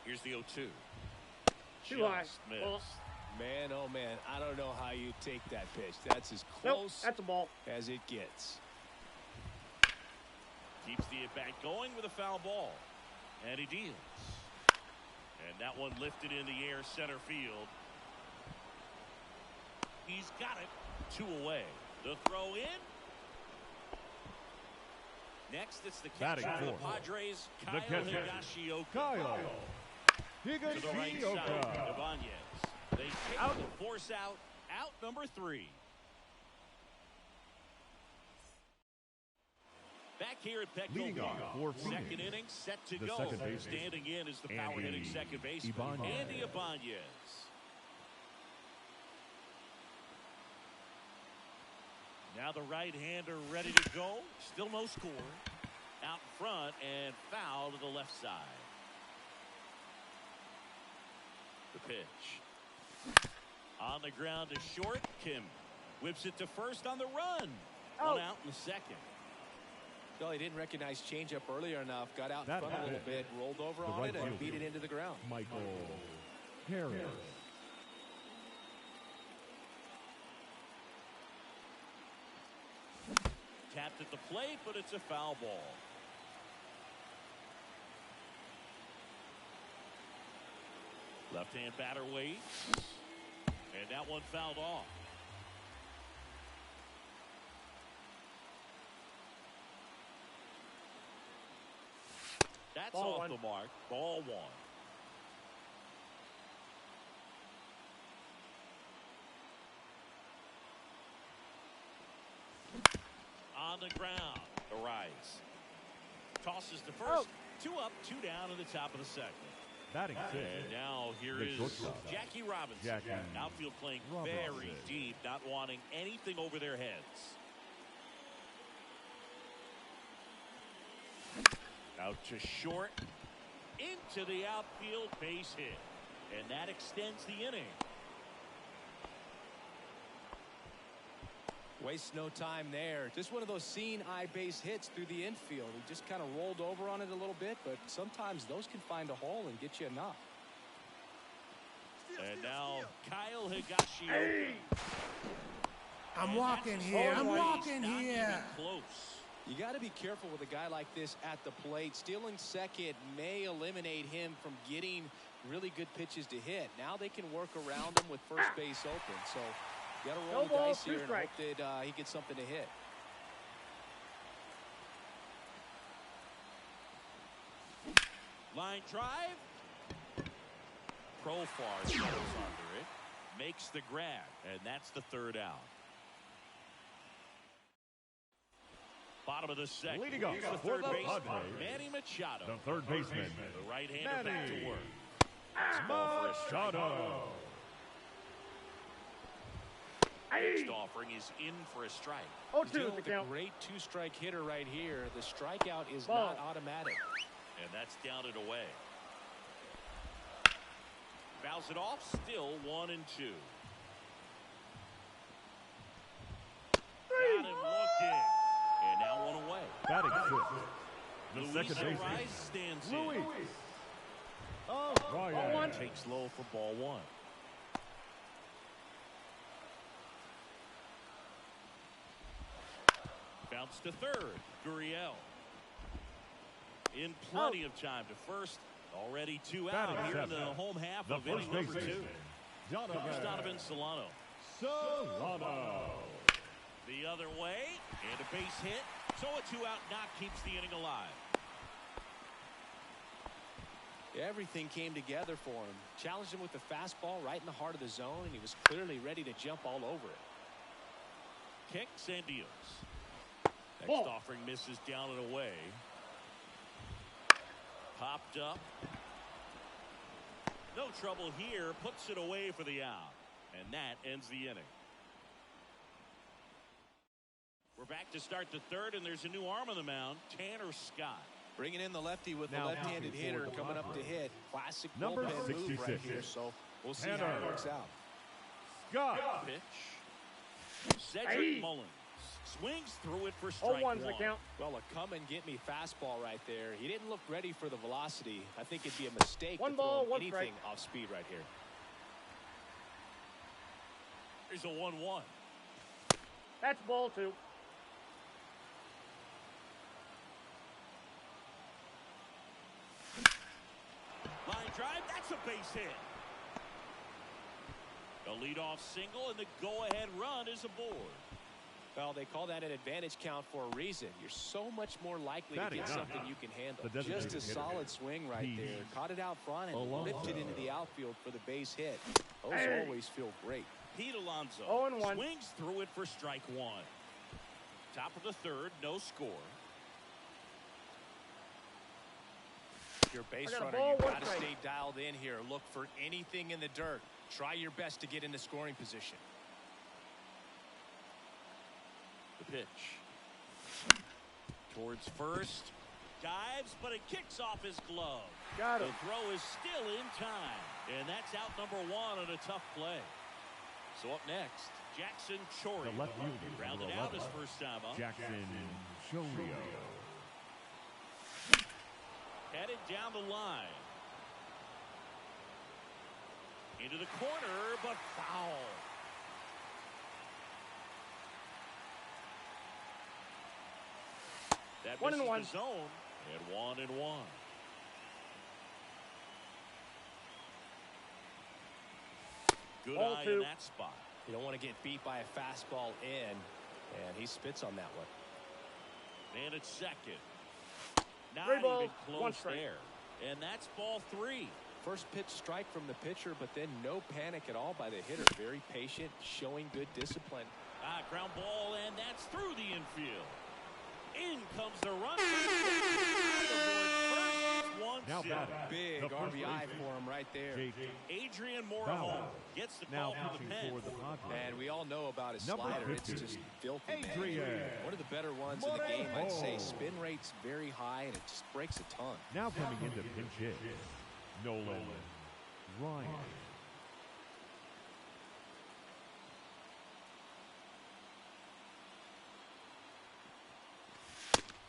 Here's the 0-2. Too high. Just missed. Ball. Man, oh man, I don't know how you take that pitch. That's as Nope, close that's a ball. as it gets. Keeps the at-bat going with a foul ball. And he deals. And that one lifted in the air center field. He's got it. 2 away. The throw in. Next, it's the catcher Batting for the fourth. Padres, The Kyle catcher, Higashioka. Kyle To the right side, Higashioka. Ibanez. They take Out. the force out. Out number 3. Back here at Petco Leading Park. off for Phoenix, Second inning set to the go. second baseman, Standing in is the power Andy hitting second baseman, Ibanez. Andy Ibanez. Now the right-hander ready to go. Still no score. Out in front and foul to the left side. The pitch. On the ground to short. Kim whips it to first on the run. Oh. 1 out in the second. Well, he didn't recognize changeup earlier enough. Got out in That front a little hit. bit, rolled over The on right it, and fielder. beat it into the ground. Michael Harris. tapped at the plate, but it's a foul ball. Left-hand batter waits. And that one fouled off. That's Ball off one. the mark. Ball one. On the ground. The rise. Tosses to first. 2 up, 2 down in the top of the second. Batting fifth. And now here The is shortstop. Jackie Robinson. Jackie Outfield playing Robinson. very deep, not wanting anything over their heads. Out to short. Into the outfield, base hit. And that extends the inning. Wastes no time there. Just one of those seeing eye base hits through the infield. He just kind of rolled over on it a little bit, but sometimes those can find a hole and get you a knock. And now Kyle Higashioka. I'm walking here. I'm walking Not here. even close. You got to be careful with a guy like this at the plate. Stealing second may eliminate him from getting really good pitches to hit. Now they can work around him with first base open. So you got to roll No the ball, dice 2 here and hope strikes. that he gets something to hit. Line drive. Profar settles under it. Makes the grab. And that's the 3rd out. Bottom of the second. Leading off Here's the for 3rd the baseman, Padres. Manny Machado. The third baseman. The right-hander back to Manny work. It's a ball for a strike. Machado. Next offering is in for a strike. He's 0-2 dealing is the with a count. great 2-strike hitter right here. The strikeout is Ball. not automatic. And that's down and away. Fouls it off. Still 1-2. Got him looking. And now 1 away. Batting fifth. The Luis second baseman. Ariz stands Luis. in. Oh, Ball Ryan. one. Takes low for ball 1. Bounce to third. Gurriel. In plenty of time to first. Already 2 out Batting here in the seventh. home half The of first inning number 2. baseman. Here's Donovan Solano. Solano. The other way. And a base hit. So a 2-out knock keeps the inning alive. Everything came together for him. Challenged him with the fastball right in the heart of the zone, and he was clearly ready to jump all over it. Kicks and deals. Next Ball. offering misses down and away. Popped up. No trouble here. Puts it away for the out. And that ends the inning. We're back to start the 3rd, and there's a new arm on the mound. Tanner Scott. Bringing in the lefty with the Now left-handed batting hitter for the coming up to Padres. hit. Classic Number bullpen move right 66. here, so we'll see how Tanner it works out. Scott. Pitch. Cedric Hey. Mullins swings through it for strike 0-1's the 1. count. Well, a come-and-get-me fastball right there. He didn't look ready for the velocity. I think it'd be a mistake One to ball, throw 1 anything strike. off speed right here. Here's a 1-1. That's ball 2. Line drive. That's a base hit. A leadoff single, and the go-ahead run is aboard. Well, they call that an advantage count for a reason. You're so much more likely to Batting get ninth. something you can handle. The designated Just a hitter. solid swing right He there. Caught it out front and Alonso. lifted into the outfield for the base hit. Those Hey. always feel great. Pete Alonso 0-1. swings through it for strike 1. Top of the 3rd, no score. If you're a base I got a runner, ball, you've 1 got to strike. stay dialed in here. Look for anything in the dirt. Try your best to get into scoring position. The pitch. Towards first. Dives, but it kicks off his glove. Got The him. throw is still in time. And that's out number 1 on a tough play. So up next, Jackson Chorio. The left fielder, Rounded number out his 11. first time up. Jackson Chorio. Headed down the line. Into the corner, but foul. That 1 and misses 1. the zone. And 1 and 1. Good Ball eye 2. in that spot. You don't want to get beat by a fastball in, and he spits on that one. And it's second. Not 3 balls, even 1 close strike. there. And that's ball 3. First pitch strike from the pitcher, but then no panic at all by the hitter. Very patient, showing good discipline. Ground ball, and that's through the infield. In comes the run. Now batting, Big the first RBI baseman, for him right there. Jake Adrian Morejon Bauer. gets the Now call for the pitching pen. for the Padres. And we all know about his Number slider. It's 50, just filthy, man. Adrian One of the better ones in the game, I'd say. Morejon. Spin rate's very high, and it just breaks a ton. Now coming into pinch hit, Nolan Ryan.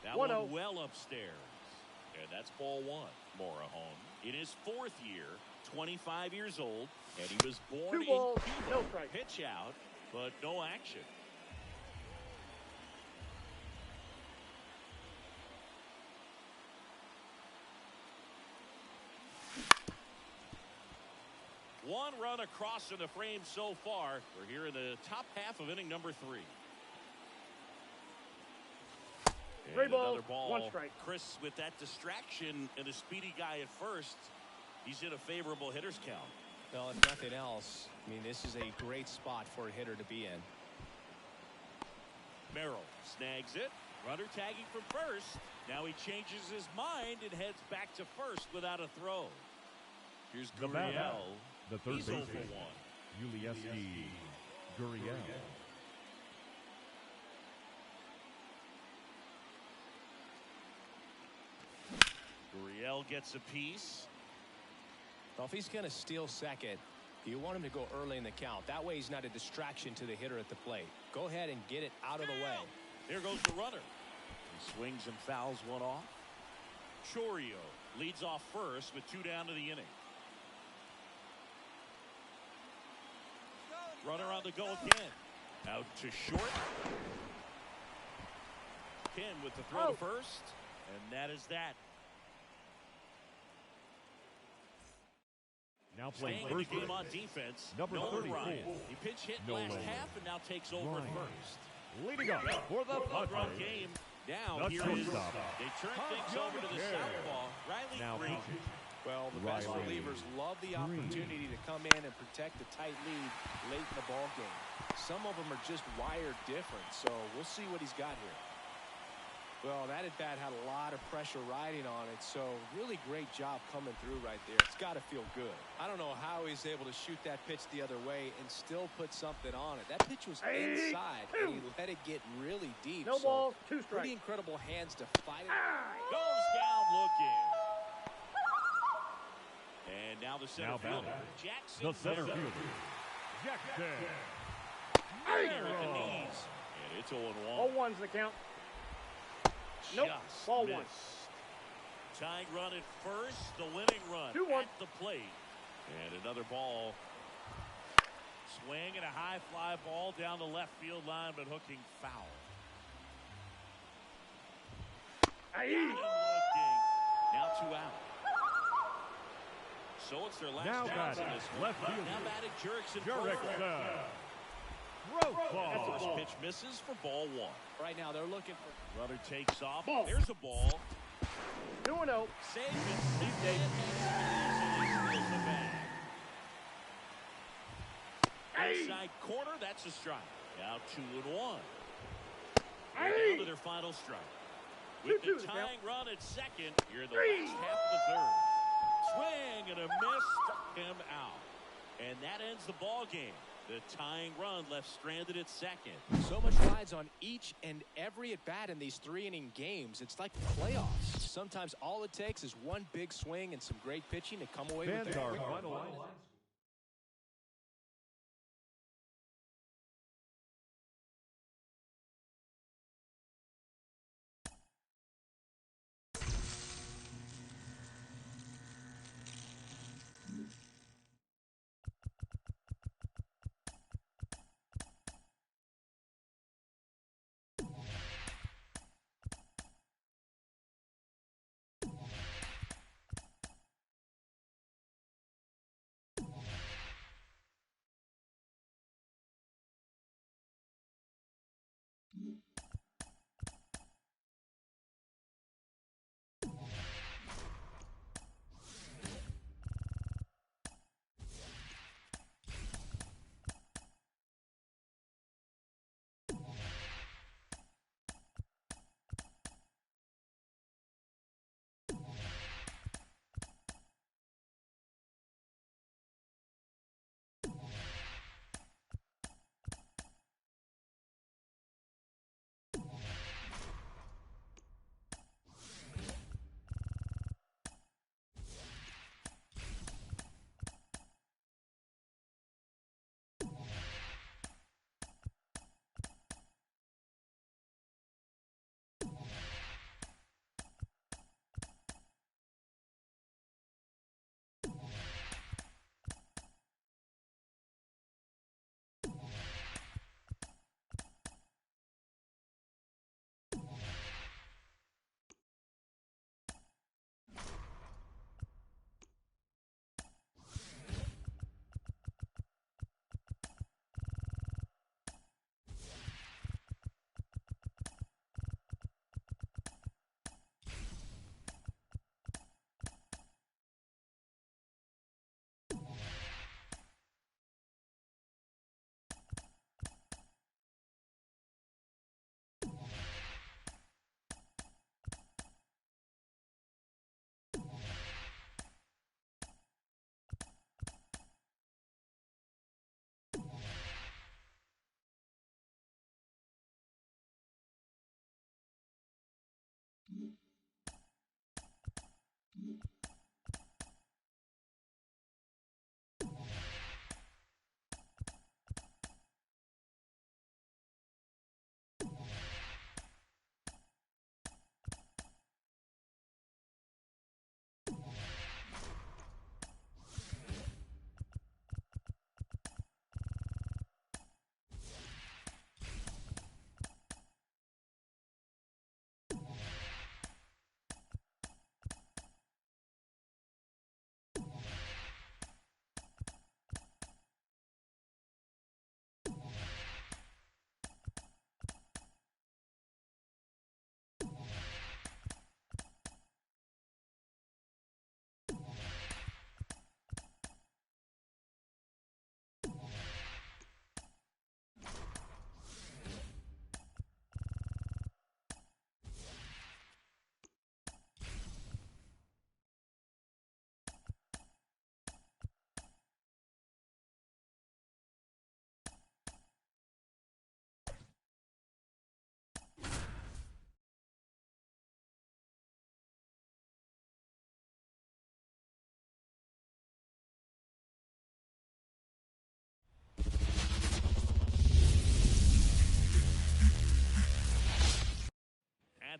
That 1-0. one well upstairs. And that's ball 1. Morejon in his 4th year, 25 years old, and he was born 2 balls, in Cuba. no strike. Pitch out, but no action. One run across in the frame so far. We're here in the top half of inning number 3. 3 And balls, another ball. 1 strike. Chris, with that distraction and a speedy guy at first, he's in a favorable hitter's count. Well, if nothing else, I mean, this is a great spot for a hitter to be in. Merrill snags it. Runner tagging from first. Now he changes his mind and heads back to first without a throw. Here's The batter, Gurriel. the third He's 0 baseman, for 1. Ulieski Gurriel. Gurriel gets a piece. Well, if he's going to steal second, you want him to go early in the count. That way he's not a distraction to the hitter at the plate. Go ahead and get it out of the way. Here goes the runner. He swings and fouls one off. Chorio leads off first with 2 down to the inning. Runner on the go again. Out to short. Ken with the throw to first. And that is that. Now playing Staying in the first game base, on defense. number Nolan 34, Ryan. He pinch hit Nolan last half and now takes over at Ryan. first. leading up for the One-run Padres. game. Now The here is shortstop, they turn things over to the southpaw. Riley Now Green. pitching, Well, the best Riley relievers love the Green. opportunity to come in and protect a tight lead late in the ball game. Some of them are just wired different, so we'll see what he's got here. Well, that at bat had a lot of pressure riding on it, so really great job coming through right there. It's got to feel good. I don't know how he's able to shoot that pitch the other way and still put something on it. That pitch was inside, and he let it get really deep. No so balls, 2 strikes. pretty incredible hands to fight it. Goes down looking. And now the center Now fielder, batting, Jackson. the center Merrill. fielder, Jackson There with the Merrill. knees. And it's 0-1. All one's the count. Nope. Just Ball missed. 1. Tying run at first, the winning run 2-1. at the plate. And another ball. Swing and a high fly ball down the left field line, but hooking foul. Got him looking. Now 2 out. So it's their last Now chance in batting, this one. left fielder, Now batting Jurickson. Jurickson. Throw ball. First pitch misses for ball 1. Right now, they're looking for Runner takes off. Ball. There's a ball. 2-0. Saves it. Steps in and steals the bag. Inside corner, that's a strike. Now 2-1. They're down to their final strike. With 2-2 the the count. tying run at second, you're in the 3. last half of the third. Swing and a miss, struck him out. And that ends the ball game. The tying run left stranded at second. so much rides on each and every at bat in these 3-inning games. It's like the playoffs. Sometimes all it takes is one big swing and some great pitching to come away with Fans the are win. finalizing.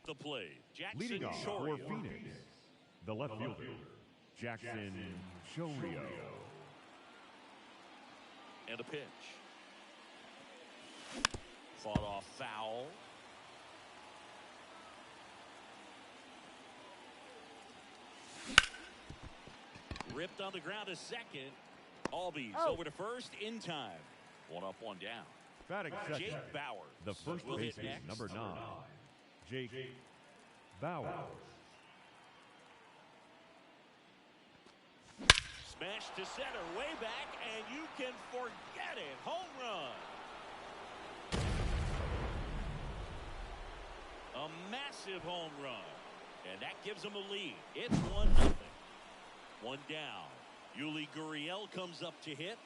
at the plate, Jackson Leading off for Chorio. Phoenix, the left fielder, Jackson Chorio. And a pitch. Fought off foul. Ripped on the ground to second. Albies over to first in time. One up, one down. Batting second, Jake Bauer. the first will hit baseman, next. number 9, Jake Bauer. Smash to center, way back, and you can forget it. Home run. A massive home run. And that gives them a lead. It's 1-0. One down. Yuli Gurriel comes up to hit.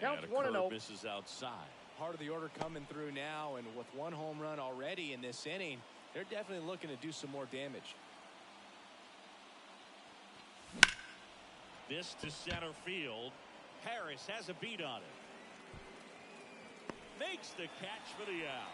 Counts And a 1-0. curve misses outside. Part of the order coming through now, and with one home run already in this inning, they're definitely looking to do some more damage. This to center field. Harris has a beat on it. Makes the catch for the out.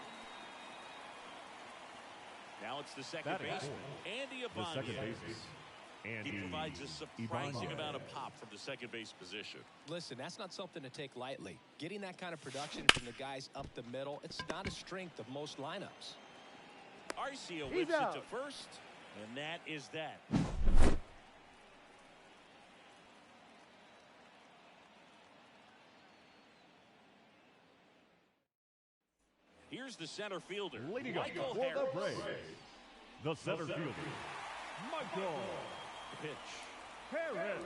Now it's the second Batting baseman, fourth, Andy the second Ibanez. baseman, Andy He provides a surprising Ibanez. amount of pop from the second base position. Listen, that's not something to take lightly. Getting that kind of production from the guys up the middle, it's not a strength of most lineups. Arcia He's whips it out. to first, and that is that. Here's the center fielder, Leading up Michael for Harris. the Braves, the center fielder, Michael The pitch. Harris.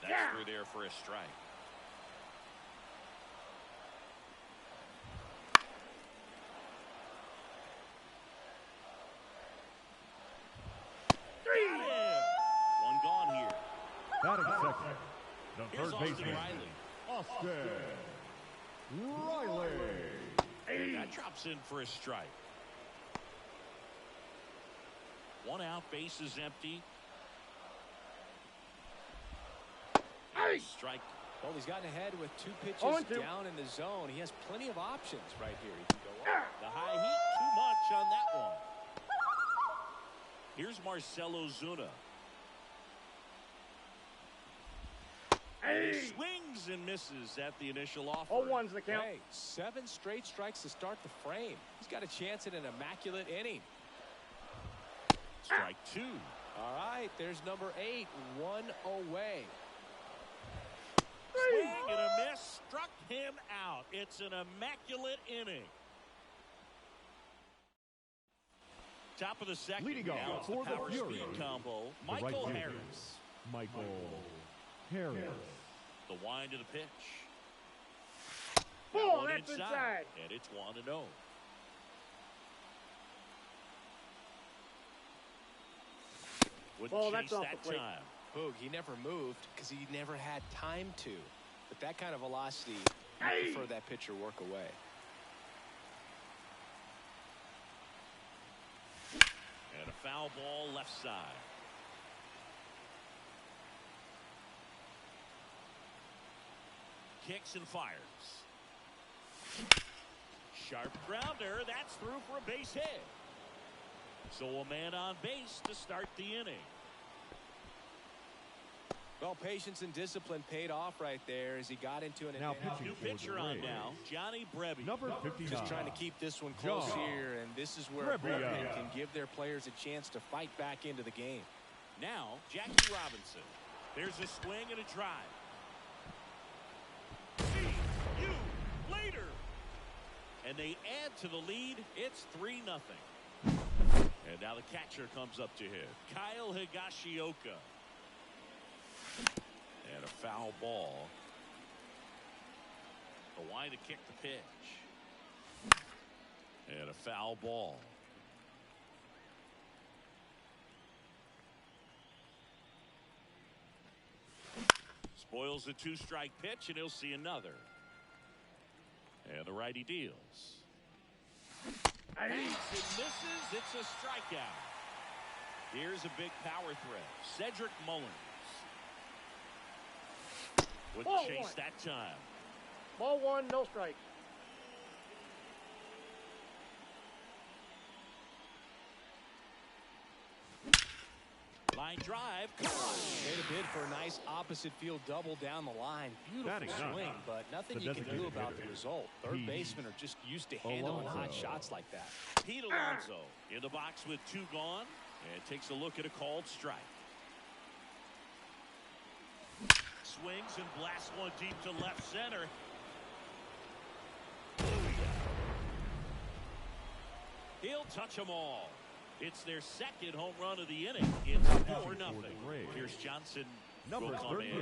That's through there for a strike. Got him. One gone here. Batting second, the Here's third Austin baseman, Riley. Austin Riley. That drops in for a strike. One out, base is empty. Strike. Well, he's gotten ahead with 2 pitches 0-2. down in the zone. He has plenty of options right here. He can go up. The high heat, too much on that one. Here's Marcelo Zuna. He swings and misses at the initial offer. 0-1's the count. Hey, 7 straight strikes to start the frame. He's got a chance at an immaculate inning. Strike 2. All right, there's number 8, 1 away. Swing and a miss. Struck him out. It's an immaculate inning. Top of the second. Leading Now off it's the for the power Fury, speed combo. the right Michael fielder, Harris. Michael Harris. The wind to the pitch. Ball, One that's inside. And it's 1-0. Wouldn't Ball, chase that's off that the plate. time. Boog, he never moved because he never had time to. But that kind of velocity, you prefer that pitcher work away. And a foul ball left side. Kicks and fires. Sharp grounder. That's through for a base hit. So a man on base to start the inning. Well, patience and discipline paid off right there as he got into an Now advantage. pitching New for the pitcher on Rays, now. Johnny Brebbie. number 59. Just trying to keep this one close John here, and this is where a Brebbia. bullpen can give their players a chance to fight back into the game. Now, Jackie Robinson. There's a swing and a drive. See you later. And they add to the lead. It's 3-0. And now the catcher comes up to hit. Kyle Higashioka. And a foul ball. A wind to kick the pitch. And a foul ball. Spoils the 2-strike pitch, and he'll see another. And the righty deals. Hanks and misses. It's a strikeout. Here's a big power threat. Cedric Mullins. Wouldn't Ball chase one. that time. Ball 1, no strike. Line drive. Come on. Made a bid for a nice opposite field double down the line. Beautiful swing, but nothing you can do about the result. Third basemen are just used to handling hot shots like that. Pete Alonso in the box with 2 gone, and takes a look at a called strike. Swings and blasts one deep to left center. He'll touch them all. It's their second home run of the inning. It's 4-0. Here's Johnson. Number 38.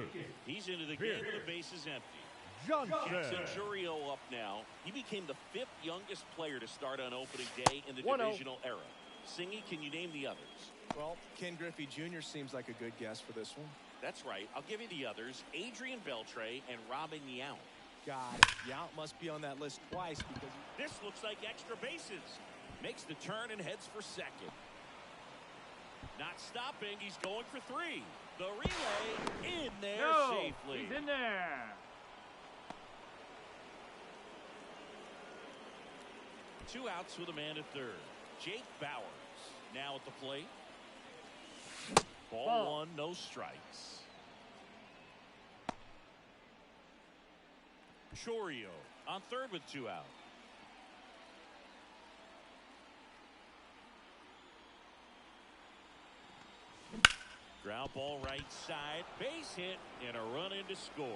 He's into the game with the bases empty. Johnson. Jackson Churio up now. He became the 5th youngest player to start on opening day in the divisional era. Singy, can you name the others? Well, Ken Griffey Jr. seems like a good guess for this one. That's right. I'll give you the others. Adrian Beltre and Robin Yount. Got it. Yount must be on that list twice because this looks like extra bases. Makes the turn and heads for second. Not stopping. He's going for 3. The relay in there safely. He's in there. Two outs with a man at third. Jake Bowers now at the plate. Ball 1, no strikes. Churio on third with 2 out. Ground ball right side, base hit, and a run in to score.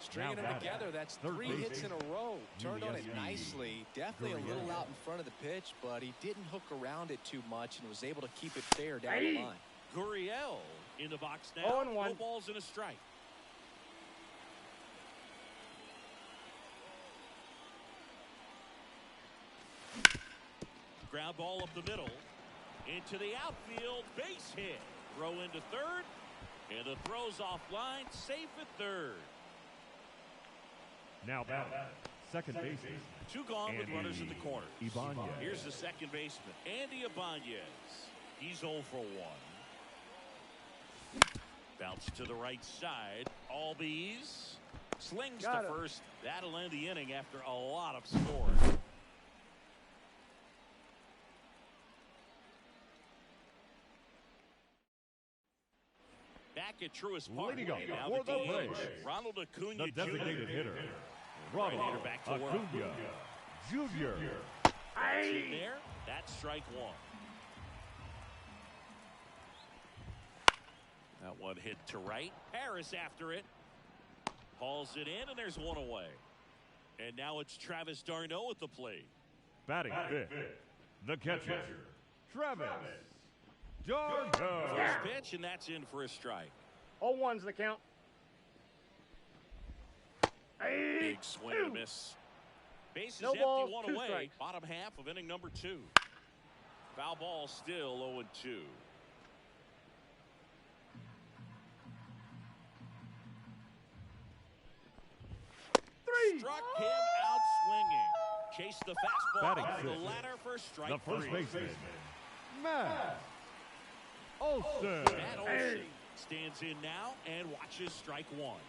Stringing them together, that's 3 hits in a row. Turned on it nicely. Definitely a little out in front of the pitch, but he didn't hook around it too much and was able to keep it fair down the line. Gurriel in the box now. 0-1. No balls and a strike. Ground ball up the middle. Into the outfield. Base hit. Throw into third. And the throw's offline. Safe at third. Now batting. Second baseman. 2 gone with runners in the corner. Ibanez. Here's the second baseman, Andy Ibanez. He's 0 for 1. Bounce to the right side. Albies slings to first. That'll end the inning after a lot of scoring. Back at Truist Park. Leading up Now for the DH, plate, Ronald Acuna the designated Jr. hitter, Right Ronald hitter back to work. Acuna Jr. In there, that's strike 1. That one hit to right. Harris after it. Hauls it in, and there's 1 away. And now it's Travis d'Arnaud at the plate. Batting fifth, the catcher, Travis d'Arnaud. First pitch, and that's in for a strike. 0-1's the count. Big swing and a miss. Base is No empty, balls, 1 2 away. strikes. Bottom half of inning number 2. Foul ball still 0-2. Struck him out swinging. Chased the fastball Batting up the fifth, ladder for strike the first 3. baseman, Matt Olson. Matt Olson stands in now and watches strike 1.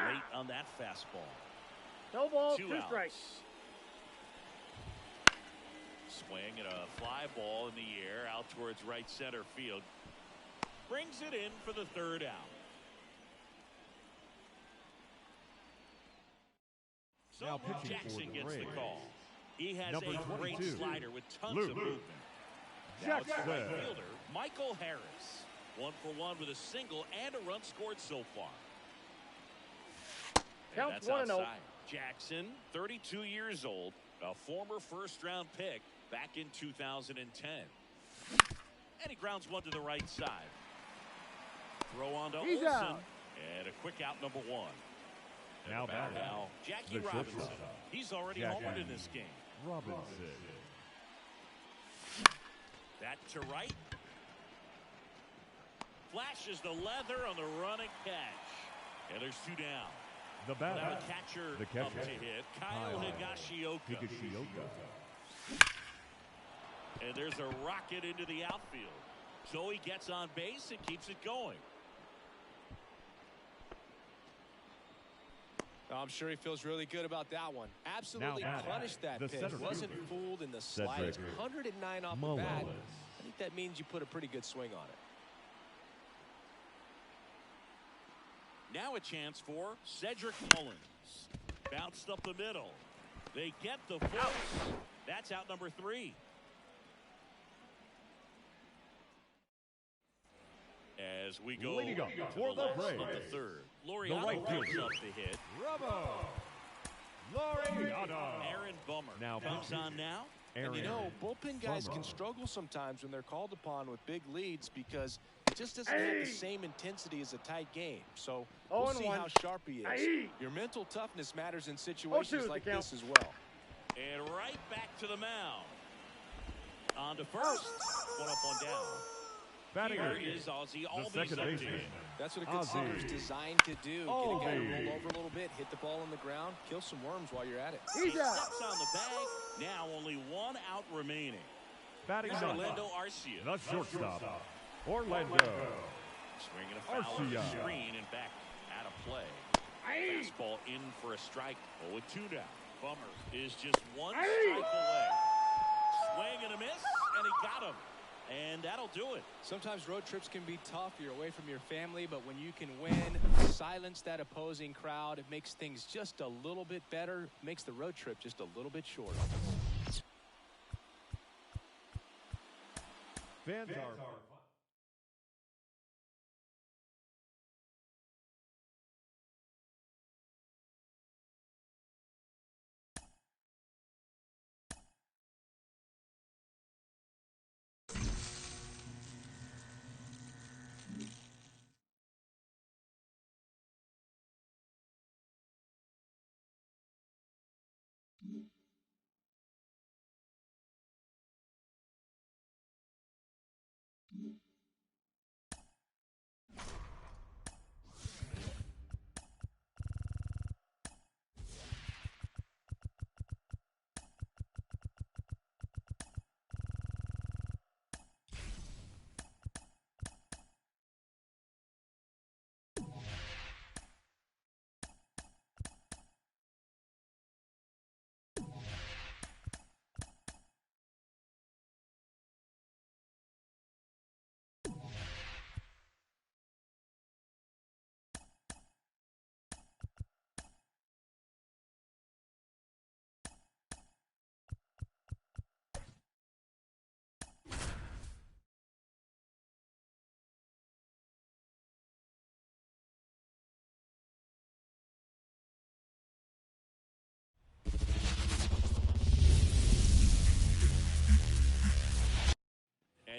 Late on that fastball. No balls, 2 2 outs. strikes. Swing and a fly ball in the air out towards right center field. Brings it in for the 3rd out. So Now pitching for Jackson the gets Rays. the call. He has Number a great 22, slider with tons Luke of movement. Now it's the Jackson. right fielder, Michael Harris. 1 for 1 with a single and a run scored so far. And Counts that's 1-0. outside. Jackson, 32 years old, a former first-round pick back in 2010. And he grounds one to the right side. Throw on to He's Olson. out. And a quick out number 1. Now batting, Now, Jackie the Robinson. shortstop, He's already Jackie homered in this game. Robinson. That to right. Flashes the leather on the running catch. And there's 2 down. The Now batter, the catcher the up catcher, to hit, Kyle Higashioka. Higashioka. And there's a rocket into the outfield. So he gets on base and keeps it going. I'm sure he feels really good about that one. Absolutely punished that pitch. Wasn't fooled in the slightest. 109 off the bat. I think that means you put a pretty good swing on it. Now a chance for Cedric Mullins. Bounced up the middle. They get the force. That's out number 3. As we go Leading up to for the the last of Braves, the third. the Laureano right comes fielder, up the hit. Laureano. Aaron Bummer comes on now. And you know, bullpen guys can struggle sometimes when they're called upon with big leads because it just doesn't have the same intensity as a tight game. So we'll see how sharp he is. Your mental toughness matters in situations like this as well. And right back to the mound. On to first. One up, one down. Batting Here is Ozzie the Albies second up to baseman. hit. That's what a good sinker is designed to do. Get a guy to roll over a little bit, hit the ball on the ground, kill some worms while you're at it. He steps on the bag. Now only one out remaining. Batting Here's ninth, Orlando Arcia. the shortstop, Orlando. Swinging a foul on the Arcia. screen and back out of play. Fastball in for a strike. 0-2 now. Bummer is just one strike away. Swing and a miss, and he got him. And that'll do it. Sometimes road trips can be tough. You're away from your family, but when you can win, silence that opposing crowd, it makes things just a little bit better, makes the road trip just a little bit shorter. Fans are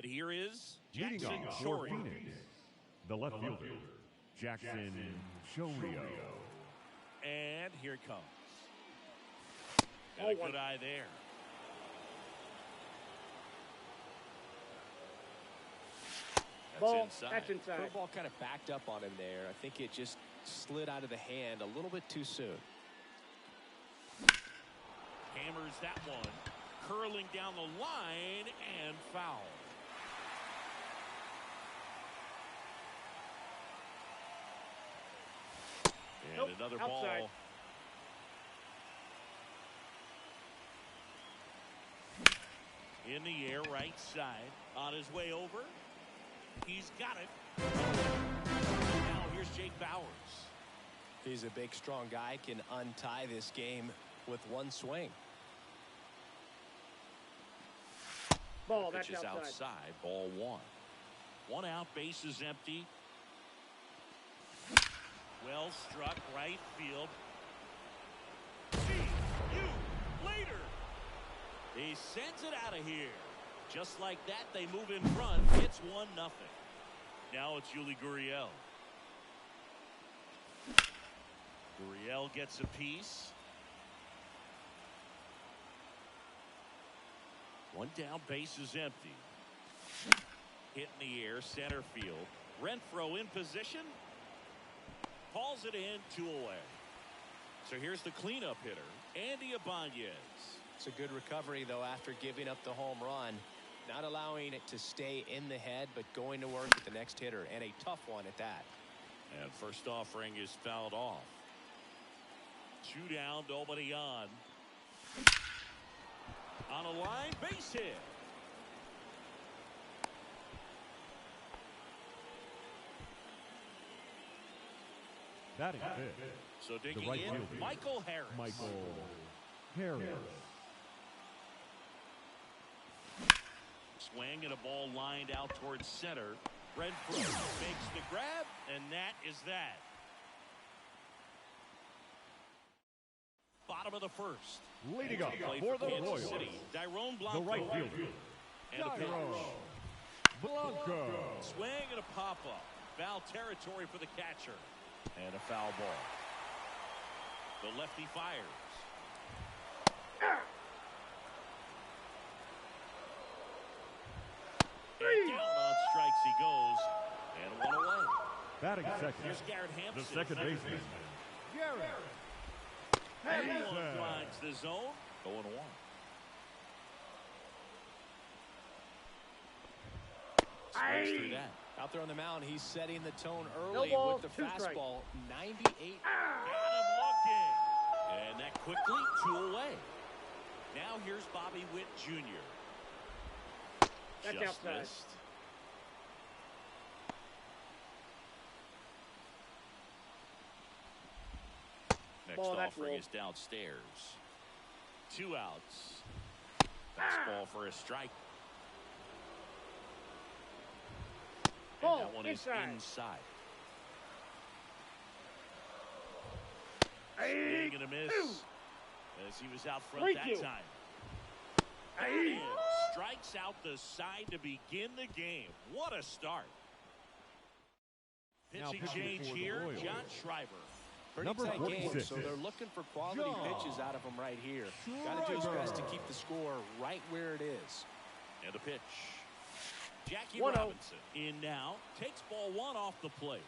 And here is leading Jackson off for Chorio. Phoenix, the left fielder, Jackson Chorio. And here it comes. Got a good eye there. Ball. Inside. That's inside. Curveball kind of backed up on him there. I think it just slid out of the hand a little bit too soon. Hammers that one. Curling down the line and foul. And another outside. ball. In the air, right side. On his way over. He's got it. Now here's Jake Bowers. He's a big, strong guy, can untie this game with one swing. Ball. Pitch That's is outside. outside. Ball one. One out. Base is empty. Well struck. Right field. See you later. He sends it out of here. Just like that, they move in front. It's 1-0. Now it's Yuli Gurriel. Gurriel gets a piece. One down, base is empty. Hit in the air, center field. Renfroe in position. Hauls it in, 2 away. So here's the cleanup hitter, Andy Ibanez. It's a good recovery, though, after giving up the home run. Not allowing it to stay in the head, but going to work with the next hitter, and a tough one at that. And first offering is fouled off. 2 down, nobody on. On a line, base hit. Batting fifth. So digging right in, fielder, Michael Harris. Michael Harris. Swing and a ball lined out towards center. Renfroe makes the grab, and that is that. Bottom of the first. Leading up Play for the Kansas Royals, City, Dyrone the Blanco. right fielder, And a pitch. Blanco. Swing and a pop-up. Foul territory for the catcher. And a foul ball. The lefty fires. And down on strikes he goes. And 1 away. Batting second. Here's Garrett Hampson. The second baseman, Garrett. Everyone finds the zone. 0-1. Swings through that. Out there on the mound, he's setting the tone early ball, with the 2 strikes. fastball. 98. Got him looking. And that quickly 2 away. Now here's Bobby Witt Jr. That's Just outside. missed. Next Ball, that's offering rolled. is downstairs. 2 outs. Fastball for a strike. And Ball, that one inside. is inside. Hey, Swing and a miss. As he was out front Thank that you. time. Hey. And strikes out the side to begin the game. What a start. Now Pitching pitching change for the here, Royals. John Schreiber. Pretty Number tight game, 46. so they're looking for quality John pitches out of him right here. Got to do his best to keep the score right where it is. And a pitch. Jackie 1-0. Robinson in now. Takes ball 1 off the plate.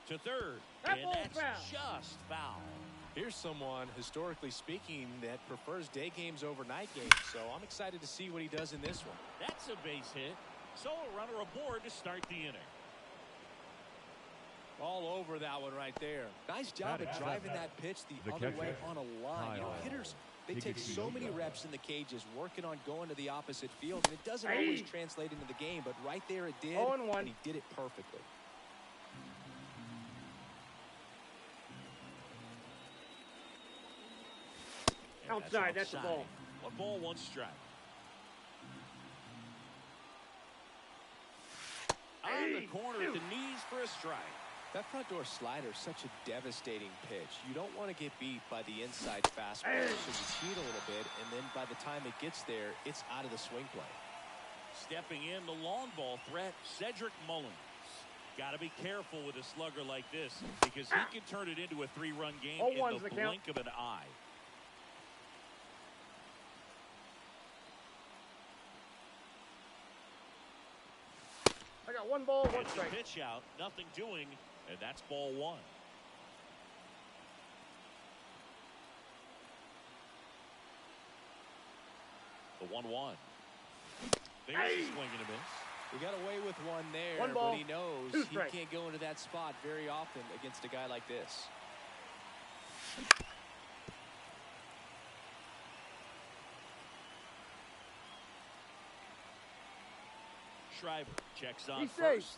To third. That And ball's that's foul. just foul. Here's someone, historically speaking, that prefers day games over night games. So I'm excited to see what he does in this one. That's a base hit. So a runner aboard to start the inning. All over that one right there. Nice job Batting of driving seventh. that pitch the The other catcher, way on a line. You know, Kyle hitters, they take so many Higginbotham. reps in the cages working on going to the opposite field, and it doesn't always translate into the game, but right there it did, 0-1. and he did it perfectly. And Outside, that's the ball. 1 ball, 1 strike. On the corner at the knees for a strike. That front door slider is such a devastating pitch. You don't want to get beat by the inside fastball, so you cheat a little bit, and then by the time it gets there, it's out of the swing play. Stepping in the long ball threat, Cedric Mullins. Got to be careful with a slugger like this because he can turn it into a 3-run game in 0-1's the the count. blink of an eye. I got 1 ball, 1 It's a strike. pitch out, nothing doing, and that's ball 1. The 1-1. There's a swing and a miss. We got away with one there, 1 ball, but he knows 2 he strikes. can't go into that spot very often against a guy like this. Schreiber checks on He's safe. first,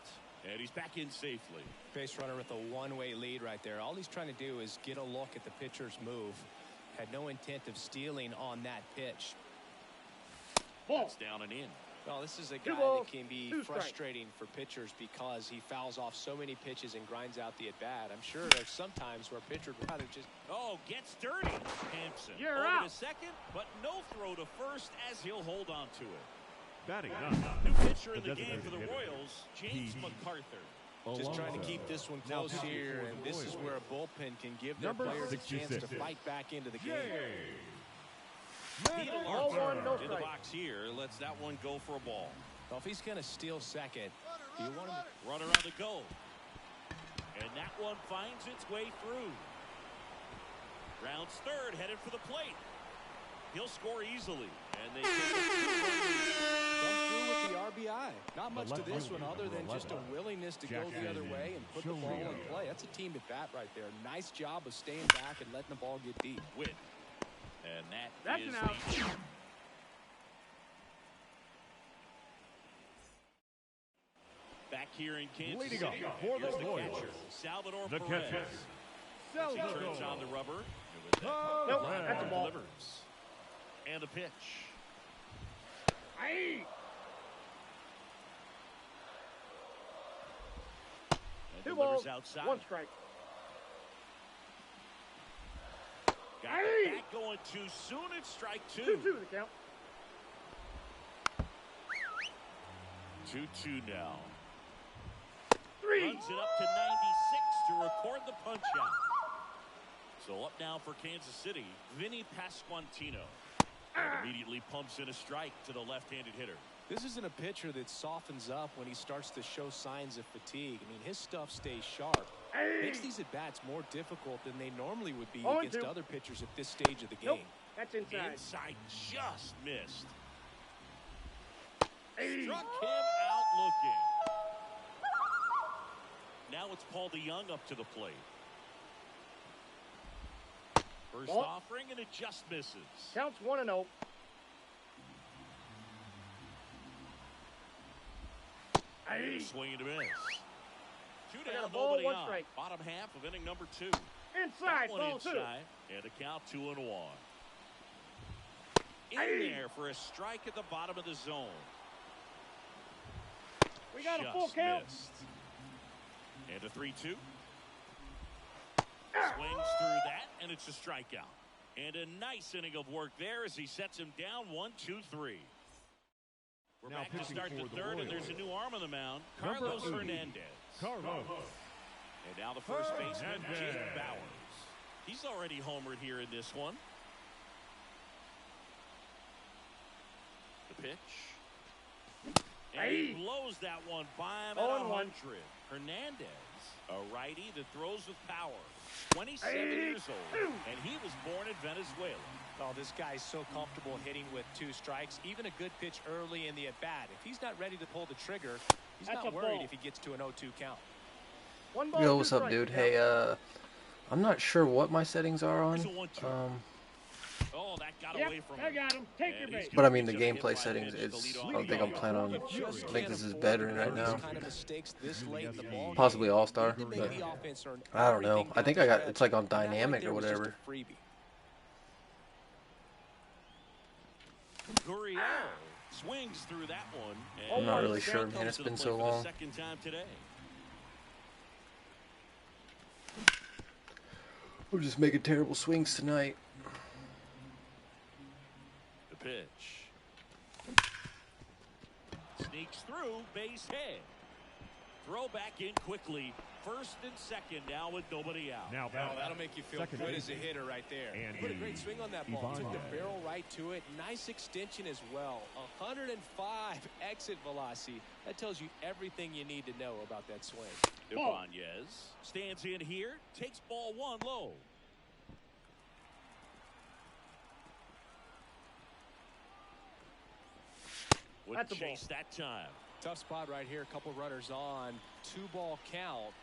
and he's back in safely. Base runner with a one-way lead right there. All he's trying to do is get a look at the pitcher's move. Had no intent of stealing on that pitch. Ball. That's down and in. Well, this is a 2 guy balls, that can be 2 strikes. frustrating for pitchers because he fouls off so many pitches and grinds out the at-bat. I'm sure there's some times where a pitcher would rather just... Oh, gets dirty. Hampson You're over out. to second, but no throw to first as he'll hold on to it. Batting nine. New pitcher in the game for the designated hitter, Royals, James P.D. MacArthur. Just trying to Alonso. keep this one Now close pitching here, for and the this is Royals, where a bullpen can give their number players a chance 66. to fight back into the game. Needle Ball Archer 1, no in the strike. box here. Lets that one go for a ball. Well, if he's going to steal second, do you want him to... Runner on the go. And that one finds its way through. Rounds third, headed for the plate. He'll score easily. And they take a 2-run lead. Come through with the RBI. Not much to this one other than just a willingness to go the other way and put the ball in play. That's a team at bat right there. Nice job of staying back and letting the ball get deep. Win. And That's is an out. back here in Kansas Leading City. up for the Here's the Royals. catcher, Salvador The Perez. catcher. He turns on the rubber. Nope, that's a ball. Delivers. And the pitch. Aye. And 2 delivers balls, outside. 1 strike. Got Aye. the bat going too soon. It's strike 2. 2-2 the count. 2-2 now. 3. Runs it up to 96 to record the punch out. So up now for Kansas City, Vinny Pasquantino. And immediately pumps in a strike to the left-handed hitter. This isn't a pitcher that softens up when he starts to show signs of fatigue. I mean, his stuff stays sharp. Makes these at-bats more difficult than they normally would be against other pitchers at this stage of the game. Nope, that's inside. Inside just missed. 80. Struck him out looking. Now it's Paul DeYoung up to the plate. First Ball. offering, and it just misses. Counts 1-0. Aye. Swing and a miss. 2 I got a down, ball, nobody 1 on. strike. Bottom half of inning number 2. Inside, That one ball inside, 2. and the count 2-1. In Aye. there for a strike at the bottom of the zone. We got a Just full count. missed. And a 3-2. Swings through that, and it's a strikeout. And a nice inning of work there as he sets him down 1-2-3. We're Now back to pitching start the for the third, and there's a new arm on the mound, Carlos Number 80. Hernandez. Carlos. And now the first baseman, Hernandez. Jake Bowers. He's already homered here in this one. The pitch. And he blows that one by him at 0-1. 100. Hernandez, a righty that throws with power. 27 years old, and he was born in Venezuela. Oh, this guy's so comfortable hitting with 2 strikes. Even a good pitch early in the at-bat. If he's not ready to pull the trigger, he's That's not a worried ball. if he gets to an 0-2 count. 1 ball, Yo, 2 what's up, strikes. dude? Hey, I'm not sure what my settings are on. Here's a 1-2. Oh, that got Yep, away from I him. got him. Take your And base. he's But I gonna mean, the be just hit gameplay by settings, pitch to it's, lead I off don't the think I'm game. planning on, You I just think can't this is afford better to right make now. these kind of mistakes this late in the ball Possibly game. All-Star, You need to but make the offense earn I don't know. everything I think down I the got, it's like on stretch. That right dynamic there or was just whatever. a freebie. Gurriel swings through that one. I'm not and really sure, comes man. It's to the been plate so for the long. second time today. I'm just making terrible swings tonight. The pitch. Sneaks through, base hit. Throw back in quickly. First and second now with nobody out. Now Oh, that'll make you feel Second good base. as a hitter right there. And Put a great swing on that ball. Took the Ibanez. barrel right to it. Nice extension as well. 105 exit velocity. That tells you everything you need to know about that swing. Ibanez stands in here, takes ball 1 low. Wouldn't That's a ball. chase that time. Tough spot right here. A couple runners on. 2-ball count.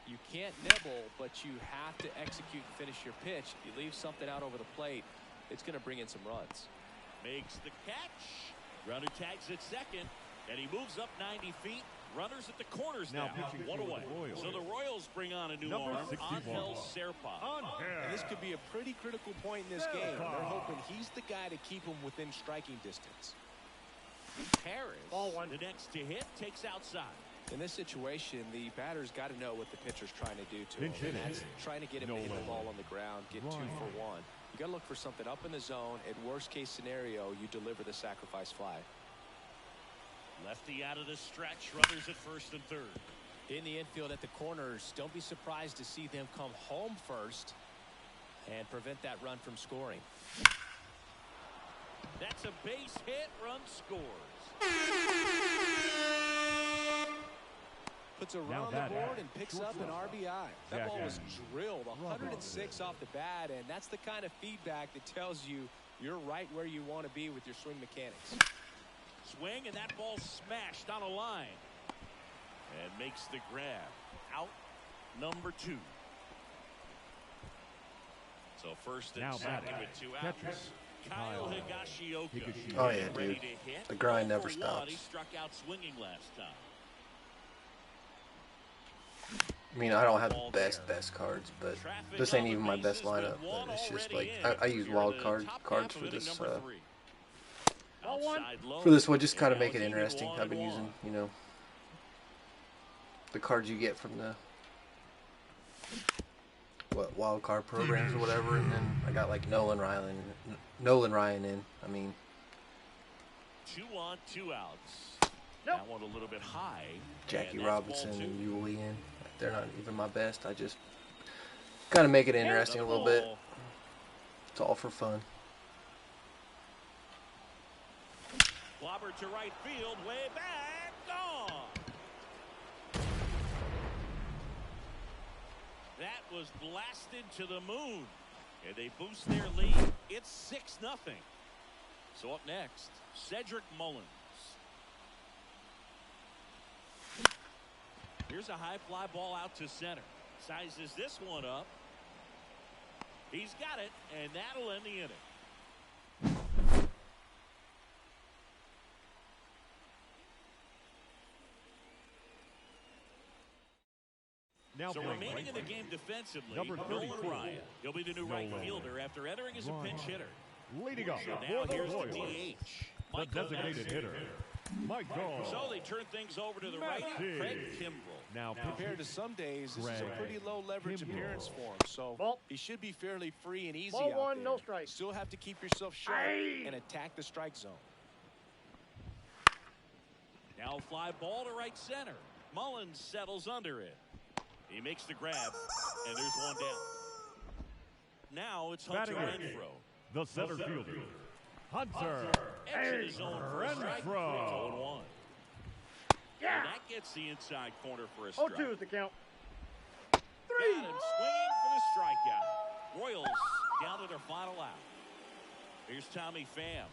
You can't nibble, but you have to execute and finish your pitch. If you leave something out over the plate, it's going to bring in some runs. Makes the catch. Runner tags at second, and he moves up 90 feet. Runners at the corners now. pitching One for the away. Royals. So the Royals bring on a new Number arm, 61. Angel Serpa. And this could be a pretty critical point in this game. They're hoping he's the guy to keep them within striking distance. Harris, Ball 1. the next to hit, takes outside. In this situation, the batter's got to know what the pitcher's trying to do to him. Pinch And hit. that's trying to get him to hit the ball on the ground, get 2 for 1. You got to look for something up in the zone. At worst case scenario, you deliver the sacrifice fly. Lefty out of the stretch, runners at first and third. In the infield at the corners, don't be surprised to see them come home first and prevent that run from scoring. That's a base hit, run scores. Puts a run Now on the that board and picks up an RBI. That ball was Jackass. drilled 106 off the bat, and that's the kind of feedback that tells you you're right where you want to be with your swing mechanics. Swing, and that ball smashed on a line. And makes the grab. Out number 2. So first and second with 2 outs. Kyle Higashioka. Oh yeah, dude. The grind never stops. He struck out swinging last time. I mean, I don't have the best cards, but this ain't even my best lineup. But it's just like I use wild cards for this one, just kind of make it interesting. I've been using, you know, the cards you get from the wild card programs or whatever, and then I got like Nolan Ryan in. I mean, 2 on, 2 outs. Nope. That one a little bit high. Jackie Robinson and Yuli in. They're not even my best. I just kind of make it interesting a little bit. It's all for fun. Clobber to right field, way back, gone. That was blasted to the moon. And they boost their lead. It's 6-0. So up next, Cedric Mullins. Here's a high fly ball out to center. Sizes this one up. He's got it, and that'll end the inning. Now so remaining in the game defensively, number Nolan Ryan. He'll be the new right fielder after entering as a pinch hitter. Leading up So now for the here's the Royals, DH. the designated hitter, Michael. So they turn things over to the righty, Craig Kimbrell. Now compared to some days, this is a pretty low leverage appearance for him. So Ball. he should be fairly free and easy Ball out 1, there. no strike. Still have to keep yourself sharp and attack the strike zone. Now fly ball to right center. Mullins settles under it. He makes the grab, and there's one down. Now it's Hunter Renfroe. The center fielder, Hunter Exit his zone for a strike. Renfroe. 0-1. Yeah. And that gets the inside corner for a strike. 0-2 is the count. Got him swinging for the strikeout. Royals down to their final out. Here's Tommy Pham.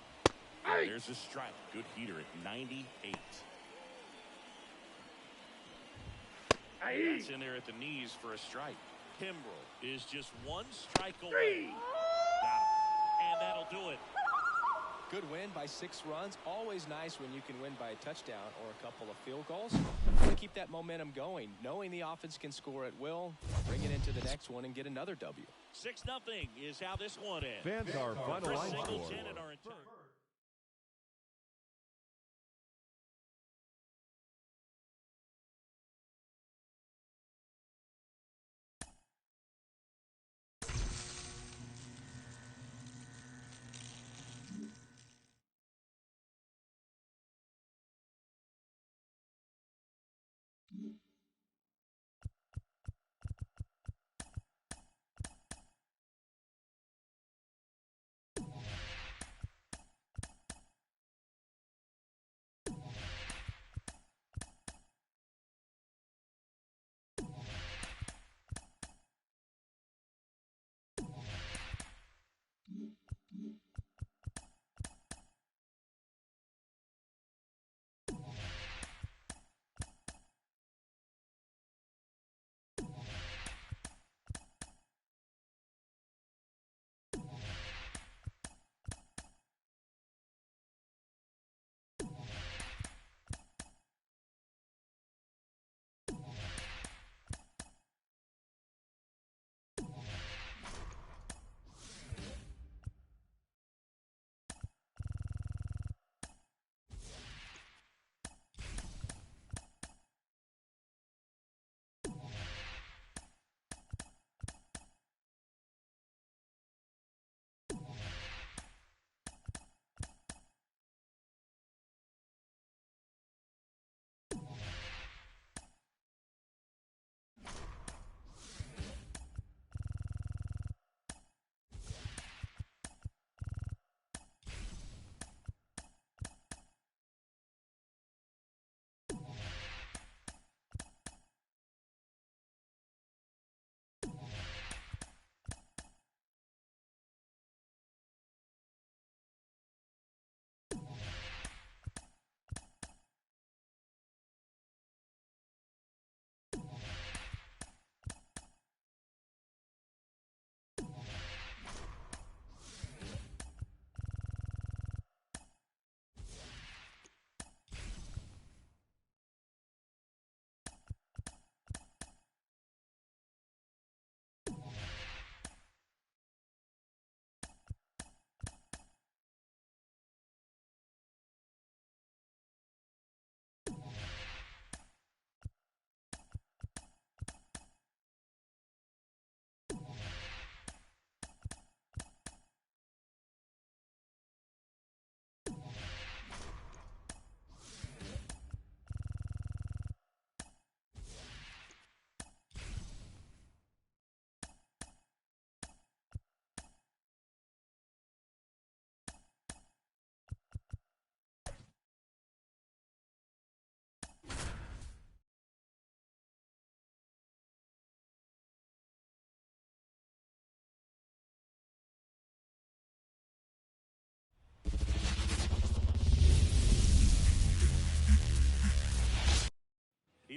There's a strike. Good heater at 98. That's in there at the knees for a strike. Kimbrell is just one strike away. Got him. And that'll do it. Good win by 6 runs. Always nice when you can win by a touchdown or a couple of field goals. To keep that momentum going, knowing the offense can score at will, bring it into the next one and get another W. 6-0 is how this one ends. Fans are final Chris line score. Singleton and our entire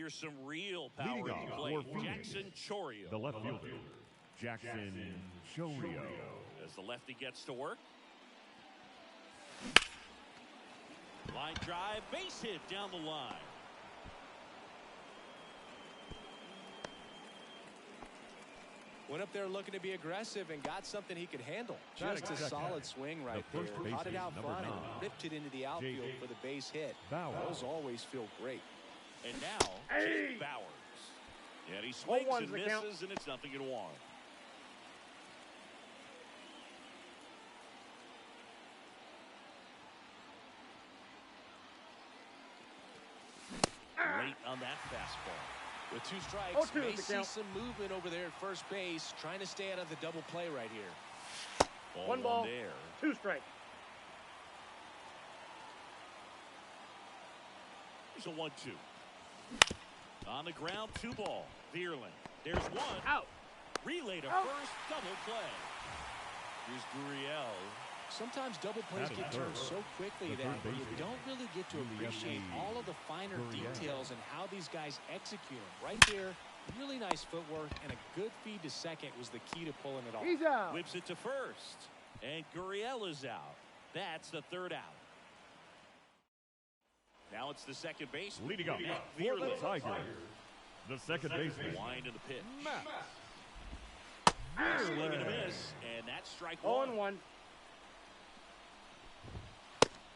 here's some real power Leading in off play. for Phoenix, Jackson Chorio. the left fielder, Jackson Chorio. As the lefty gets to work. Line drive, base hit down the line. Went up there looking to be aggressive and got something he could handle. Batting Just a second, solid swing right the there. first Caught it baseman, out number front and 9, ripped it into the outfield Jake for the base hit. Bauer. Those always feel great. And now, Jake Bowers. And he swings and misses, and it's 0-1. Late on that fastball. With 2 strikes, may see some movement over there at first base, trying to stay out of the double play right here. One ball, there. 2 strikes. Here's a 1-2. On the ground, 2 ball. Vierling. There's 1. Out. Relay to first, double play. Here's Gurriel. Sometimes double plays get turned so quickly that you don't really get to appreciate all of the finer details and how these guys execute them. Right there, really nice footwork and a good feed to second was the key to pulling it off. He's out. Whips it to first. And Gurriel is out. That's the 3rd out. Now it's the second base. Leading up for the Tigers, the second baseman, Wind in the pitch. Matt. Swing and a miss. And that's strike 1. 0-1.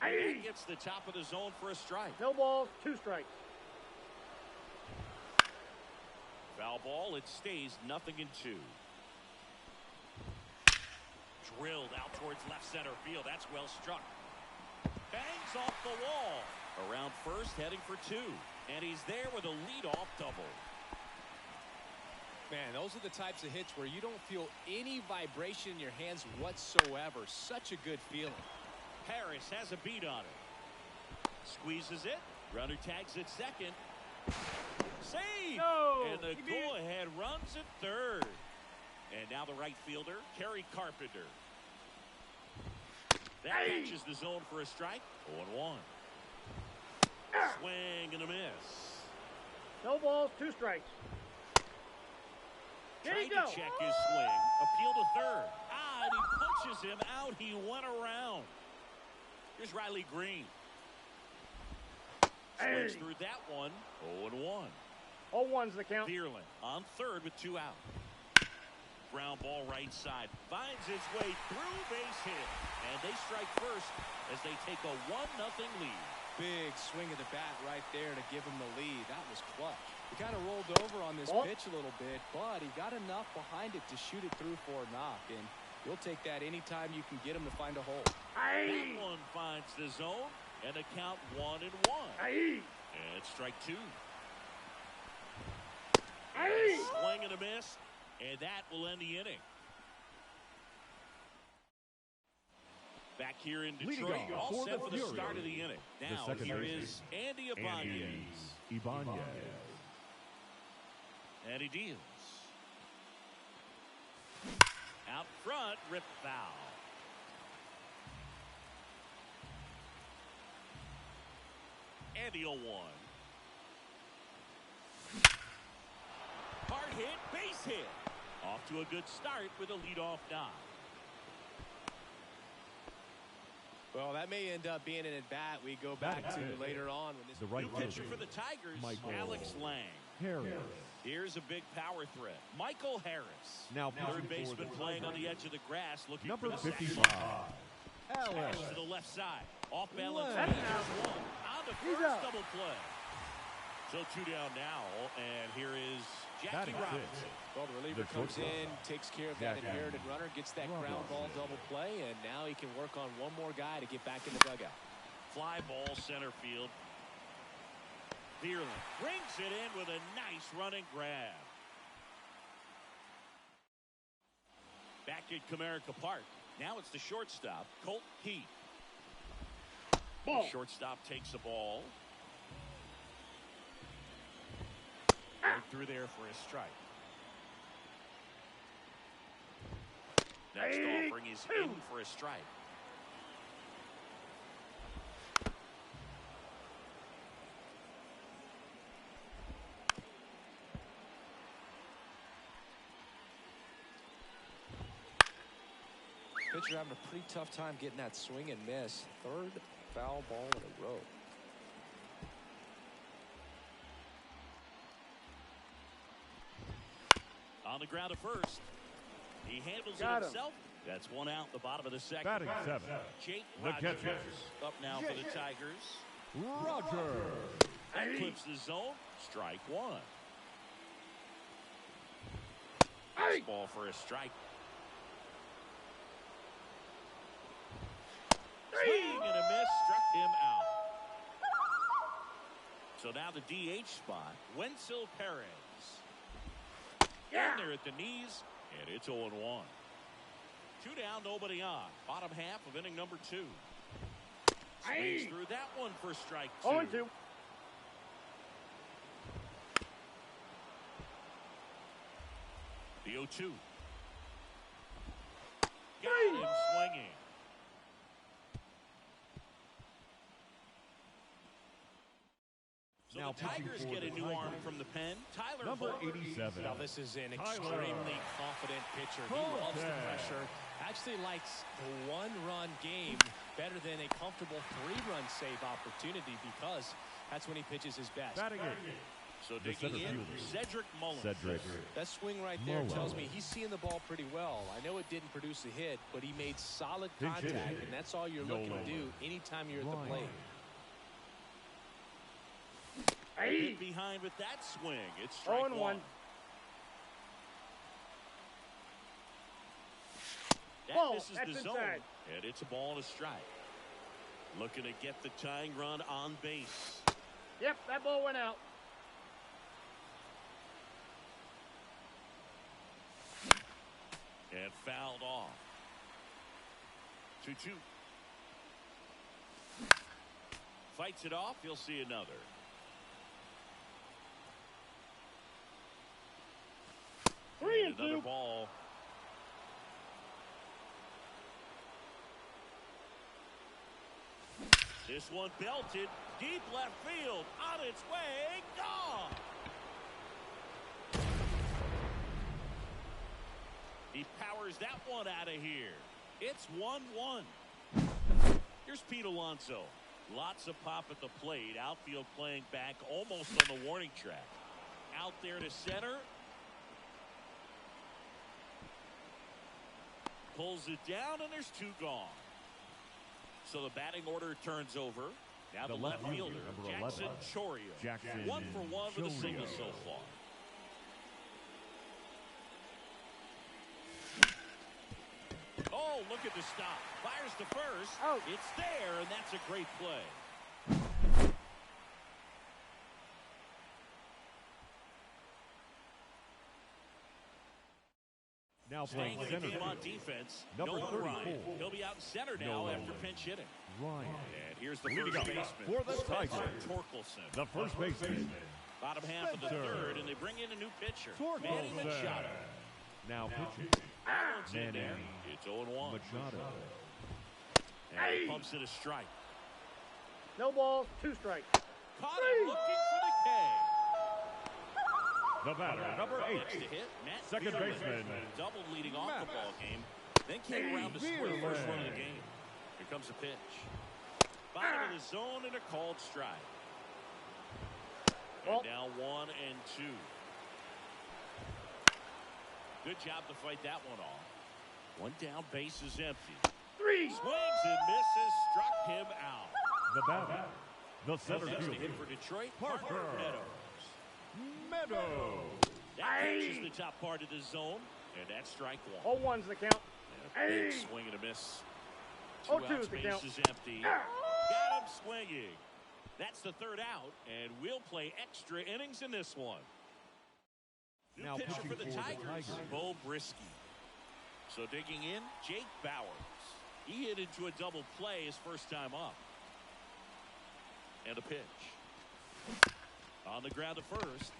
That gets the top of the zone for a strike. No balls, 2 strikes. Foul ball, it stays 0-2. Drilled out towards left center field. That's well struck. Bangs off the wall. Around first, heading for 2. And he's there with a leadoff double. Man, those are the types of hits where you don't feel any vibration in your hands whatsoever. Such a good feeling. Harris has a beat on it. Squeezes it. Runner tags at second. Save! No! And the go-ahead runs at third. And now the right fielder, Kerry Carpenter. That catches the zone for a strike. 0-1. Swing and a miss. No balls, 2 strikes. There Trying you go. to check his swing. Appeal to third. And he punches him out. He went around. Here's Riley Green. Swings through that one. 0-1. 0-1's the count. Vierling on third with 2 out. Ground ball right side. Finds his way through, base hit. And they strike first as they take a 1-0 lead. Big swing of the bat right there to give him the lead. That was clutch. He kind of rolled over on this pitch a little bit, but he got enough behind it to shoot it through for a knock. And you'll take that anytime you can get him to find a hole. That one finds the zone, and the count 1-1. And it's strike 2. Swing and a miss, and that will end the inning. Back here in Detroit, all set for the start of the inning. Now, here is Andy Ibanez. And he deals. Out front, rip foul. Andy 0-1. Hard hit, base hit. Off to a good start with a leadoff knock. Well, that may end up being an at-bat we go back to later on. When this The right New pitcher fielder, for the Tigers, Michael Alex Lang. Harris. Here's a big power threat. Michael Harris. Now Third baseman playing on the edge of the grass, looking number for the 55. Pass to the left side. Off balance. That's one. On the first double play. So 2 down now, and here is Jackie Robinson. Well, the reliever comes in, takes care of that inherited runner, gets that ground ball double play, and now he can work on one more guy to get back in the dugout. Fly ball center field. Vierling brings it in with a nice running grab. Back at Comerica Park. Now it's the shortstop, Colt Heath. The shortstop takes the ball. Right through there for a strike. Next offering is in for a strike. pitcher having a pretty tough time getting that swing and miss. Third foul ball in a row. On the ground at first. He handles it himself. That's one out in the bottom of the second. Batting 7. Jake The Rogers catcher. up now for the Tigers. Roger. That clips the zone. Strike one. Ball for a strike. Swing and a miss. Struck him out. So now the DH spot. Wenzel Perez. In there at the knees. And it's 0-1. 2 down, nobody on. Bottom half of inning number 2. Swings through that one for strike 2. 0-2. The 0-2. Got him swinging. So Now the Tigers get a new arm from the pen. Tyler Number Volker. 87. Now this is an Tyler. extremely confident pitcher. He loves the pressure. Actually likes the one-run game better than a comfortable 3-run save opportunity because that's when he pitches his best. Batting 8. So The digging center in, fielder. Cedric Mullins. Cedric. That swing right there Mullins. tells me he's seeing the ball pretty well. I know it didn't produce a hit, but he made solid Pinch contact, hitting. and that's all you're looking to do anytime you're at the Ryan. plate. Hit behind with that swing. It's strike 0-1. one. That Ball. misses That's the zone. inside. And it's a ball and a strike. Looking to get the tying run on base. Yep, that ball went out. And fouled off. 2-2. Fights it off. You'll see another. And another 3-2. ball. This one belted deep left field. On its way. Gone. He powers that one out of here. It's 1-1. Here's Pete Alonso. Lots of pop at the plate. Outfield playing back almost on the warning track. Out there to center. Pulls it down, and there's 2 gone. So the batting order turns over. Now the left fielder, number Jackson 11. Chorio. Jackson 1 for 1 with a single Chorio. so far. Oh, look at the stop. Fires to first. Out. It's there, and that's a great play. Now playing Staying in center the game on field. defense. Number Nolan 34. Ryan. He'll be out in center now Nolan. after pinch hitting. Ryan. And here's the Leading first up baseman. for the Spencer Tigers. Torkelson. The first baseman. Bottom half of the Spencer. third, and they bring in a new pitcher. Manny Torkelson. Machado. Now pitching. That one's in Manny there. It's 0-1. Machado. And he pumps it a strike. No balls, 2 strikes. Caught him looking for the K. The batter, number 8. Next to hit, Matt Second Wheeler. baseman. Doubled leading off the ball game. Then came around to score the first run of the game. Here comes a pitch. Bottom of the zone and a called strike. And Well, now 1 and 2. Good job to fight that one off. 1 down, base is empty. 3. Swings and misses, struck him out. The batter, the center Next to hit fielder. for Detroit, Parker. Parker Meadows. Meadows. That catches the top part of the zone, and that's strike 1. 0-1's the count. And a big swing and a miss. 2 0-2 outs, is the base count. is empty. Got him swinging. That's the third out, and we'll play extra innings in this one. New Now pitcher pitching for the for the Tigers, Tigers. Bo Brisky. So digging in, Jake Bowers. He hit into a double play his first time up. And a pitch. On the ground to first.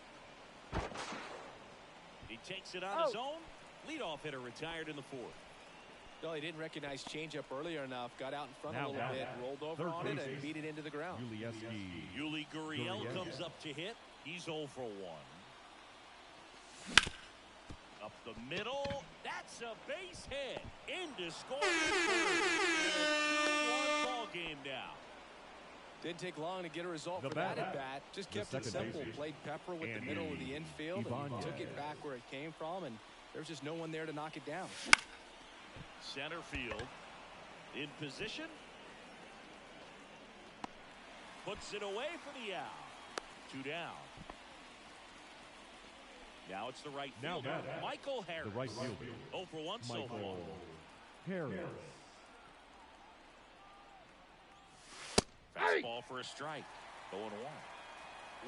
He takes it on his own. Leadoff hitter retired in the 4th. No, he didn't recognize changeup earlier enough. Got out in front Now a little bit, batting. rolled over Third on it, baseman. and beat it into the ground. Yulieski. Yuli Gurriel Gurriel. comes up to hit. He's 0 for 1. Up the middle. That's It's a base hit into scoring. A 2-1 ball game now. Didn't take long to get a result for that at bat. Just kept it simple. Played Pepper with the middle of the infield and took it back where it came from, and there's just no one there to knock it down. Center field in position. Puts it away for the out. 2 down. Now it's the right fielder, Michael Harris. The right fielder. 0 for 1 so far. Harris. Fastball for a strike. 0-1.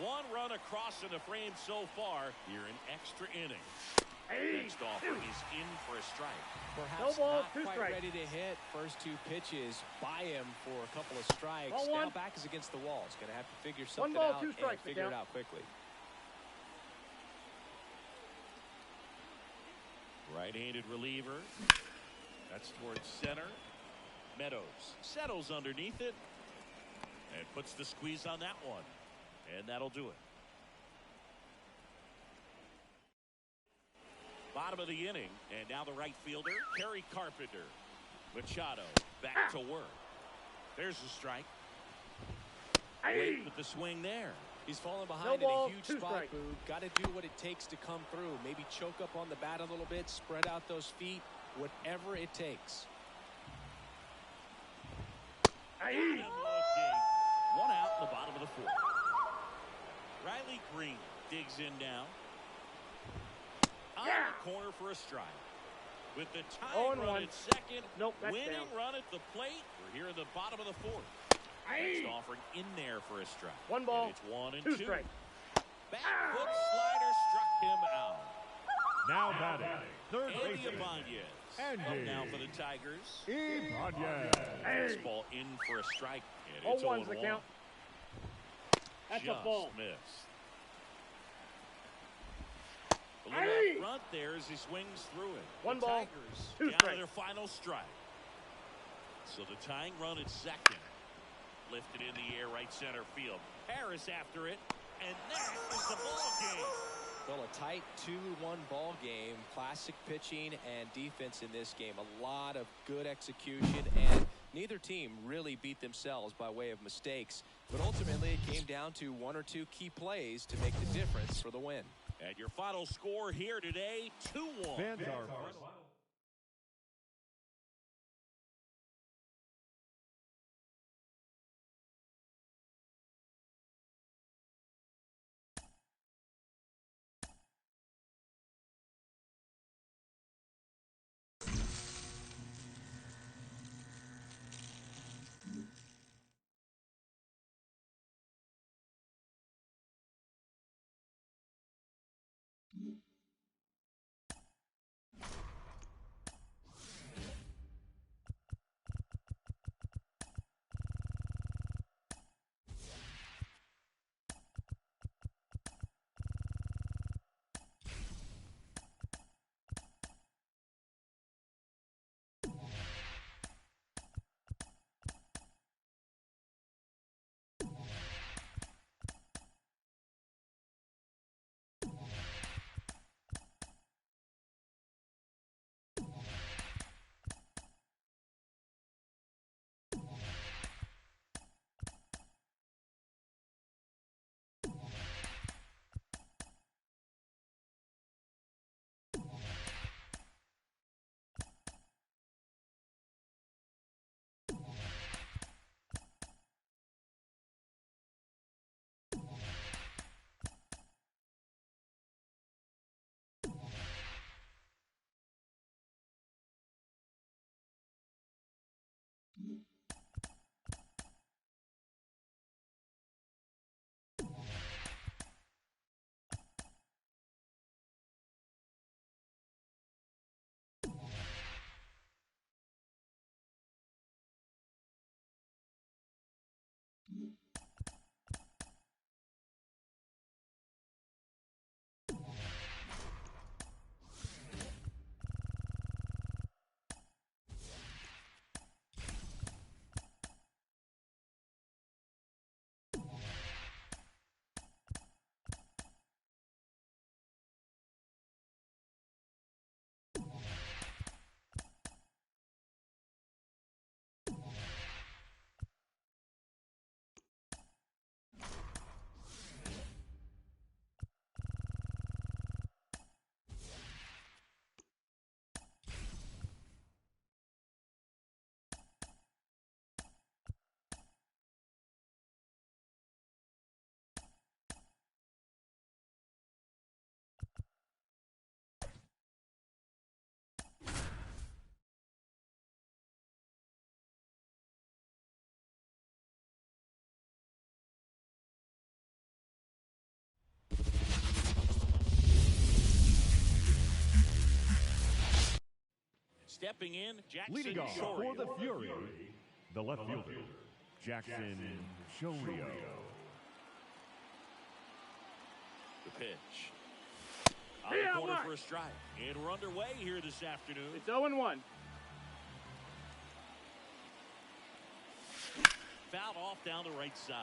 1 run across in the frame so far here in extra innings. Next offer is in for a strike. Perhaps No balls, not 2 quite strikes. ready to hit. First 2 pitches by him for a couple of strikes. Ball Now 1. back is against the wall. He's going to have to figure something 1 ball, out 2 and strikes to figure it count. out quickly. Right-handed reliever. That's towards center. Meadows settles underneath it and puts the squeeze on that one. And that'll do it. Bottom of the inning, and now the right fielder, Kerry Carpenter. Machado back to work. There's a strike. Late with the swing there. He's fallen No behind balls, in a huge 2 spot, strikes. Boog. Got to do what it takes to come through. Maybe choke up on the bat a little bit, spread out those feet, whatever it takes. Got him looking. 1 out in the bottom of the 4th. Riley Green digs in now. On the corner for a strike. With the tying run 0-1. at second. Nope, that's winning down. run at the plate. We're here in the bottom of the 4th. Next offering in there for a strike. 1 ball, And it's 1 and 2 2. strikes. Back foot slider struck him out. Now batting. Third Andy baseman. Ibanez. Andy. Up now for the Tigers. Ibanez. Fastball in for a strike. And it's 0-1's the 0-1. count. That's Just a ball. missed. A little up front there as he swings through it. 1 The ball, Tigers 2 down to strikes. their final strike. So the tying run at second. Lifted in the air right center field. Harris after it. And that is the ball game. Well, a tight 2-1 ball game. Classic pitching and defense in this game. A lot of good execution, and neither team really beat themselves by way of mistakes. But ultimately, it came down to 1 or 2 key plays to make the difference for the win. And your final score here today, 2-1. Fans are stepping in, Jackson Leading off Shorio. for the Fury, the left fielder, Jackson Shorio. The pitch. On the corner for a strike. And we're underway here this afternoon. It's 0-1. Fouled off down the right side.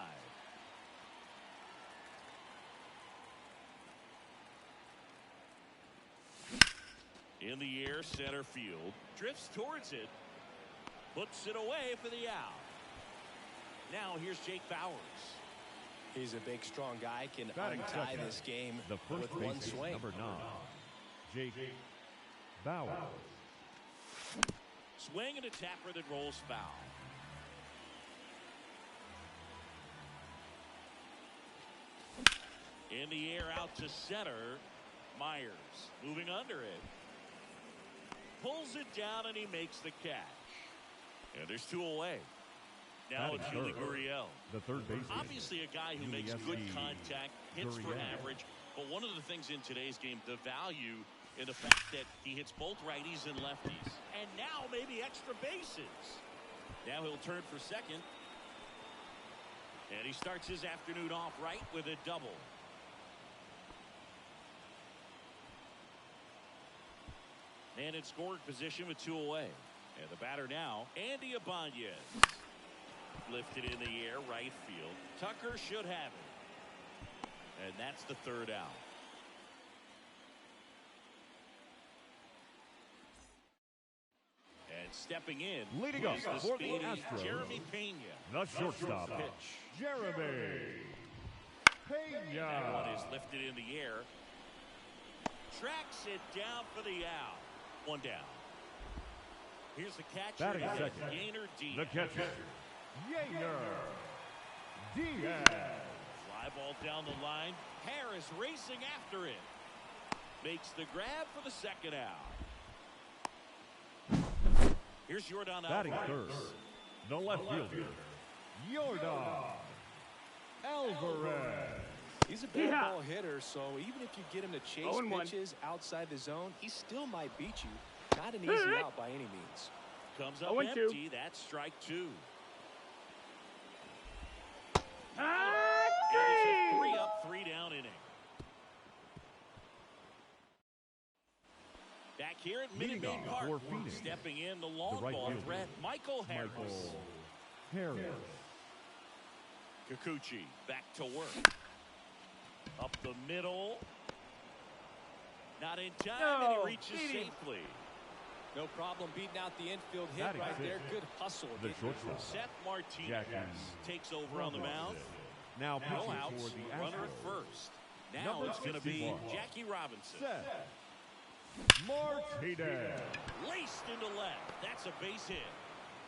In the air, center field. Drifts towards it. Puts it away for the out. Now here's Jake Bowers. He's a big, strong guy. Can Batting untie second, this game the first with one baseman, swing. number 9, Jake Bowers. Swing and a tapper that rolls foul. In the air out to center. Myers moving under it. Pulls it down and he makes the catch. And there's 2 away. Now it's Yuli Gurriel. The third baseman. Obviously a guy who makes good contact, hits for average. But one of the things in today's game, the value in the fact that he hits both righties and lefties. And now maybe extra bases. Now he'll turn for second. And he starts his afternoon off right with a double. And in scoring position with 2 away. And the batter now, Andy Ibanez. Lifted in the air, right field. Tucker should have it. And that's the 3rd out. And stepping in, Leading up is the for the speedy Astros, Jeremy Pena. the shortstop, Pitch. Jeremy That one Pena. is lifted in the air. Tracks it down for the out. 1 down. Here's the catcher. Batting second, Yainer Diaz. the catcher, Yainer Diaz. Fly ball down the line. Harris racing after it. Makes the grab for the 2nd out. Here's Yordan Batting Alvarez. third, the left fielder, Yordan Alvarez. He's a big ball hitter, so even if you get him to chase pitches outside the zone, he still might beat you. Not an easy out by any means. Comes up empty. That's strike 2. It's a 3-up, 3-down inning. Back here at Minute Maid Park, for Phoenix, stepping in the long right ball fielder, threat, Michael Harris. Harris. Kikuchi back to work. Up the middle. Not in time, and he reaches safely. No problem beating out the infield hit Batting right fifth, there. Good hustle. the shortstop, Seth Martinez Jackson takes over on the mound. Now No pitching outs, for the runner at Astros, first. Now Number it's going to be 61, Jackie Robinson. Seth Martinez. Laced into left. That's a base hit.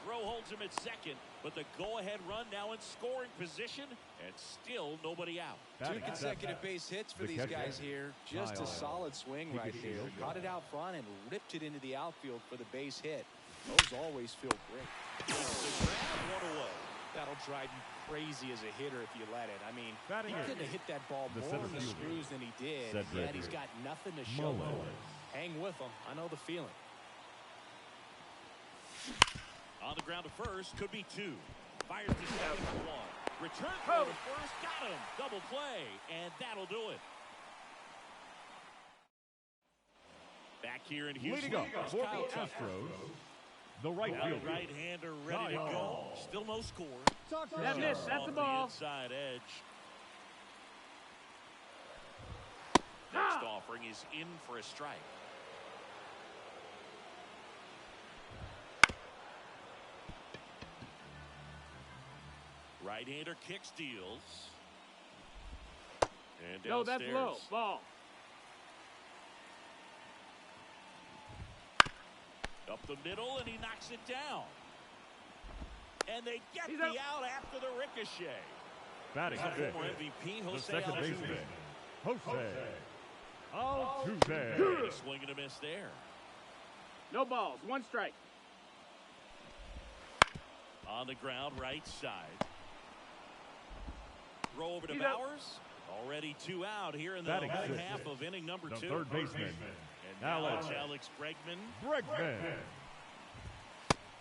Throw holds him at second, but the go-ahead run now in scoring position, and still nobody out. Two consecutive base hits for The these catcher, guys here. Just a solid swing right there. Caught it out front and ripped it into the outfield for the base hit. Those always feel great. It's the grab, 1 away. That'll drive you crazy as a hitter if you let it. I mean, Batting he eighth, couldn't have hit that ball the more center in the fielder, screws than he did. Cedric Yet he's got nothing to show for it. Hang with him. I know the feeling. On the ground to first, could be 2. Fires to second for 1. Return throw to first, got him. Double play, and that'll do it. Back here in Houston, Leading up it's for the Kyle Tucker. Astros, the right Now the fielder, right-hander ready to go. Still no score. That miss, that's Off the ball. inside edge. Next offering is in for a strike. Right-hander kick steals. And No, that's downstairs. low. Ball. Up the middle, and he knocks it down. And they get He's the out. out after the ricochet. batting fifth, Former MVP the Jose second Altuve. baseman, Jose Altuve. A swing and a miss there. No balls. 1 strike. On the ground, right side. Throw over to He's out. Bowers. Already 2 out here in the Batting home sixth, half of inning number the 2. third baseman, And now Alex it's Alex Bregman. Bregman.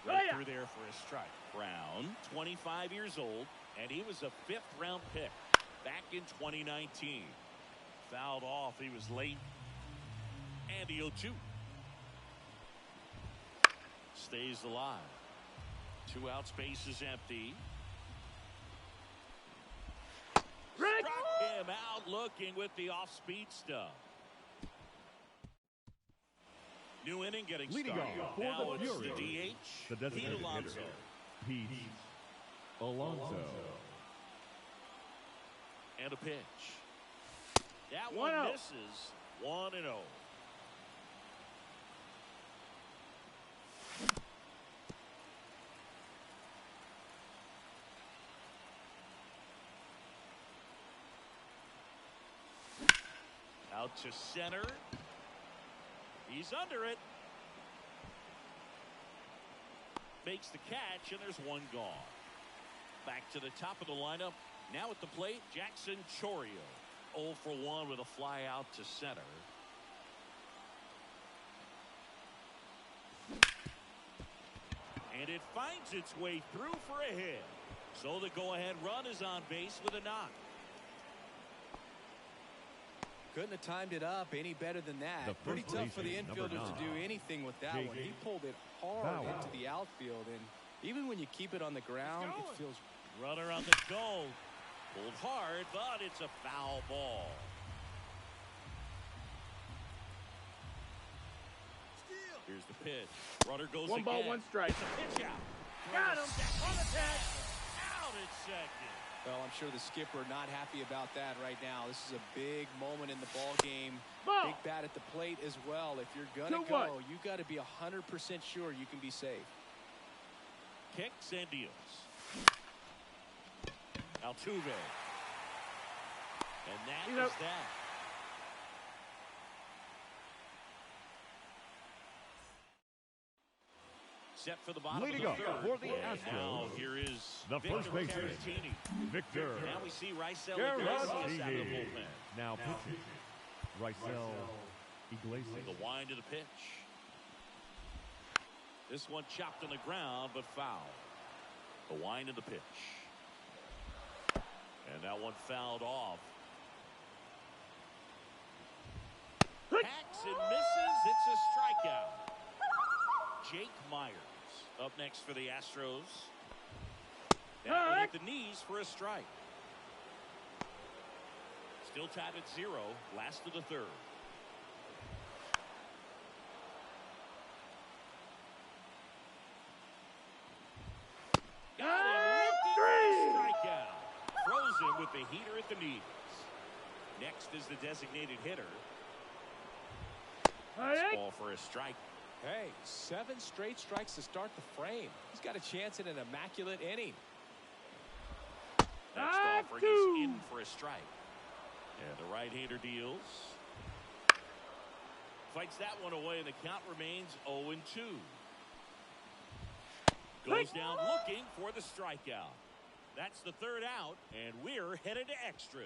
Right through there for a strike. Brown, 25 years old, and he was a 5th-round pick back in 2019. Fouled off. He was late. And the 0-2. Stays alive. 2 outs, base is empty. Struck him out looking with the off-speed stuff. New inning getting Leading started. off for Now the it's Fury, the DH, the Pete designated Alonso. hitter, Pete Alonso. And a pitch. That 1-0. one misses. 1-0. Out to center. He's under it. Makes the catch, and there's one gone. Back to the top of the lineup. Now at the plate, Jackson Chourio. 0 for 1 with a fly out to center. And it finds its way through for a hit. So the go-ahead run is on base with a knock. Couldn't have timed it up any better than that. The Pretty first tough for the baseman, number infielders to do 9, anything with that one. He J.G. pulled it hard Bauer. into the outfield, and even when you keep it on the ground, it feels. Runner on the go. Pulled hard, but it's a foul ball. Here's the pitch. Runner goes 1 ball, again. 1 strike. It's a pitch out. Got him. On the tag. Out at second. Well, I'm sure the skipper not happy about that right now. This is a big moment in the ball game. Ball. Big bat at the plate as well. If you're gonna 2-1. go, you got to be 100% sure you can be safe. Kicks and deals. Altuve. And that He's is out. that. Set for the bottom Leading of up the third. for the And now Astros, here is the Victor first baseman, Caratini. Victor Now we see Raisel Garrett Iglesias out of the Rodriguez. bullpen. Now pitching, Raisel Iglesias. The wind of the pitch. This one chopped on the ground, but foul. The wind of the pitch. And that one fouled off. Hacks and misses. It's a strikeout. Jake Myers up next for the Astros. That one hit the knees for a strike. Still tied at 0. Last of the third. Got him looking for a strikeout. Throws him with the heater at the knees. Next is the designated hitter. Ball for a strike. Hey, 7 straight strikes to start the frame. He's got a chance at an immaculate inning. Next offering is in for a strike. And the right-hander deals. Fights that one away, and the count remains 0-2. Goes down looking for the strikeout. That's the third out, and we're headed to extras.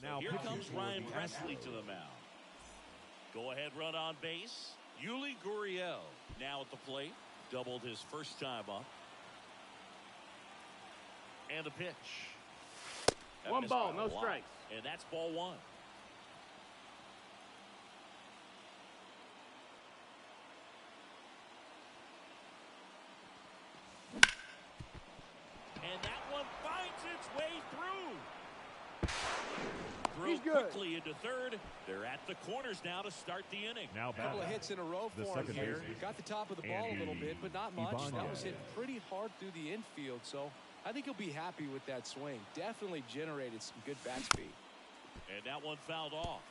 Now Here pitching comes for Ryan the Presley Astros. to the mound. Go-ahead run on base. Yuli Gurriel now at the plate. Doubled his first time up. And the pitch. That 1 missed ball, by no a lot. strikes. And that's ball 1. And that one finds its way through. He's Throw good. quickly into third. They're at the corners now to start the inning. Now A couple of batting, hits in a row the for him second here. baseman, Got the top of the ball a little Andy bit, but not much. That was Ibanez. hit pretty hard through the infield, so I think he'll be happy with that swing. Definitely generated some good bat speed. And that one fouled off.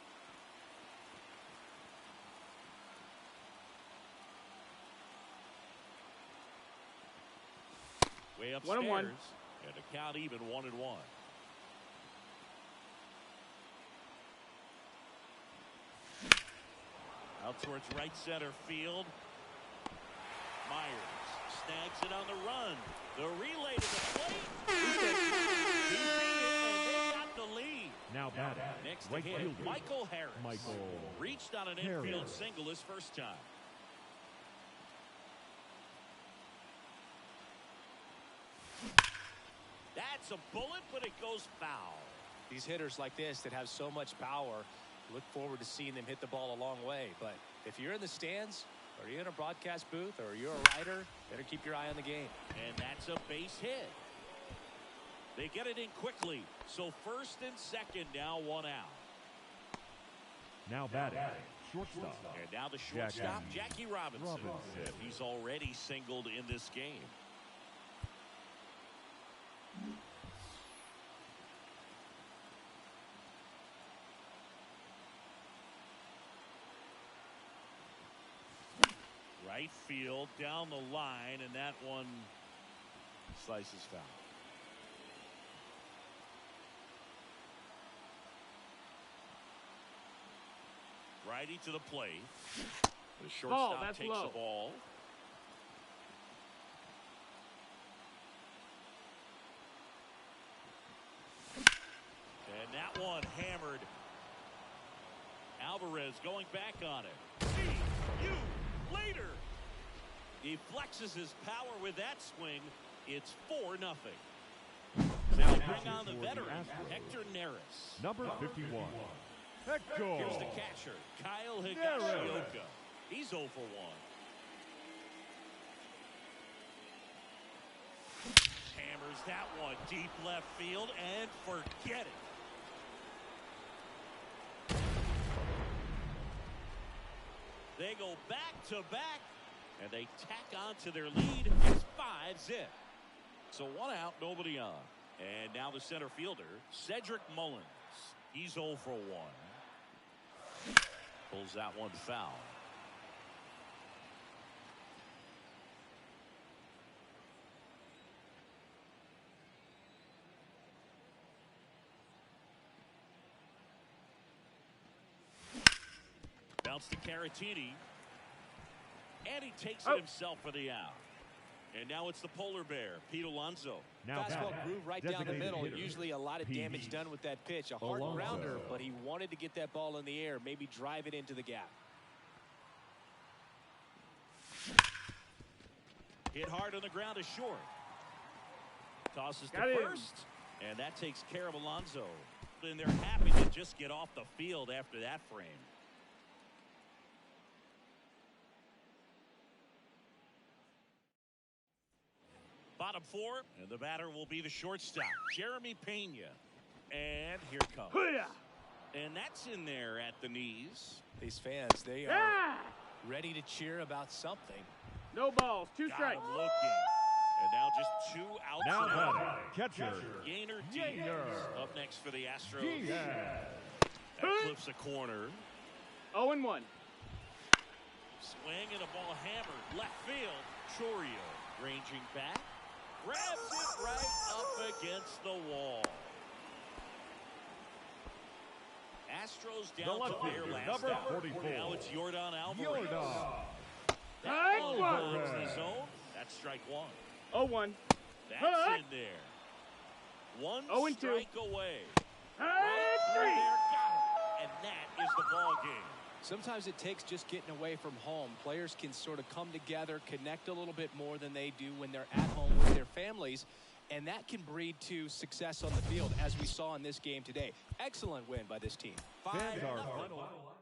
Way upstairs. 1-1. And the count even 1-1. Out towards right center field. Myers snags it on the run. The relay to the plate. He beat it, and they got the lead. now batting, Next to right hit, fielder, Michael Harris. Michael Reached on an Harris. infield single his first time. It's a bullet, but it goes foul. These hitters like this that have so much power, look forward to seeing them hit the ball a long way. But if you're in the stands, or you're in a broadcast booth, or you're a writer, better keep your eye on the game. And that's a base hit. They get it in quickly. So first and second, now one out. Now batting, shortstop. And now the shortstop, Jackie Robinson. He's already singled in this game. Right field, down the line, and that one slices foul. Righty to the plate. The shortstop takes the ball. And that one hammered. Alvarez going back on it. See you later. He flexes his power with that swing. It's 4-0. Now bring on the veteran, Hector Neris. Number 51. Hector. Here's the catcher, Kyle Higashioka. He's 0 for 1. Hammers that one deep left field and forget it. They go back to back and they tack on to their lead. It's 5-0. So 1 out, nobody on. And now the center fielder, Cedric Mullins. He's 0 for 1. Pulls that one foul. Bounce to Caratini. And he takes it himself for the out. And now it's the polar bear, Pete Alonso. Now fastball groove right down the middle. hitter. Usually a lot of damage done with that pitch. A hard grounder, but he wanted to get that ball in the air, maybe drive it into the gap. Hit hard on the ground is short. Tosses to first, and that takes care of Alonso. And they're happy to just get off the field after that frame. Bottom 4, and the batter will be the shortstop, Jeremy Pena. And here it comes. And that's in there at the knees. These fans, they are ready to cheer about something. No balls, 2 Got strikes. him looking. And now just 2 outs. Now batting, catcher. Gainer Diaz up next for the Astros. Diaz. That clips a corner. 0-1. Swing and a ball hammered. Left field. Chorio ranging back. Grabs it right up against the wall. Astros down The to left their fielder, last number out. 44. Now it's Yordan Alvarez. High Ball one. finds the zone. That's strike 1. 0-1. That's in there. 1 0-2. strike away. High There, 3. got it. And that is the ball game. Sometimes it takes just getting away from home. Players can sort of come together, connect a little bit more than they do when they're at home with their families. And that can breed to success on the field, as we saw in this game today. Excellent win by this team. Fans are 5-0. final.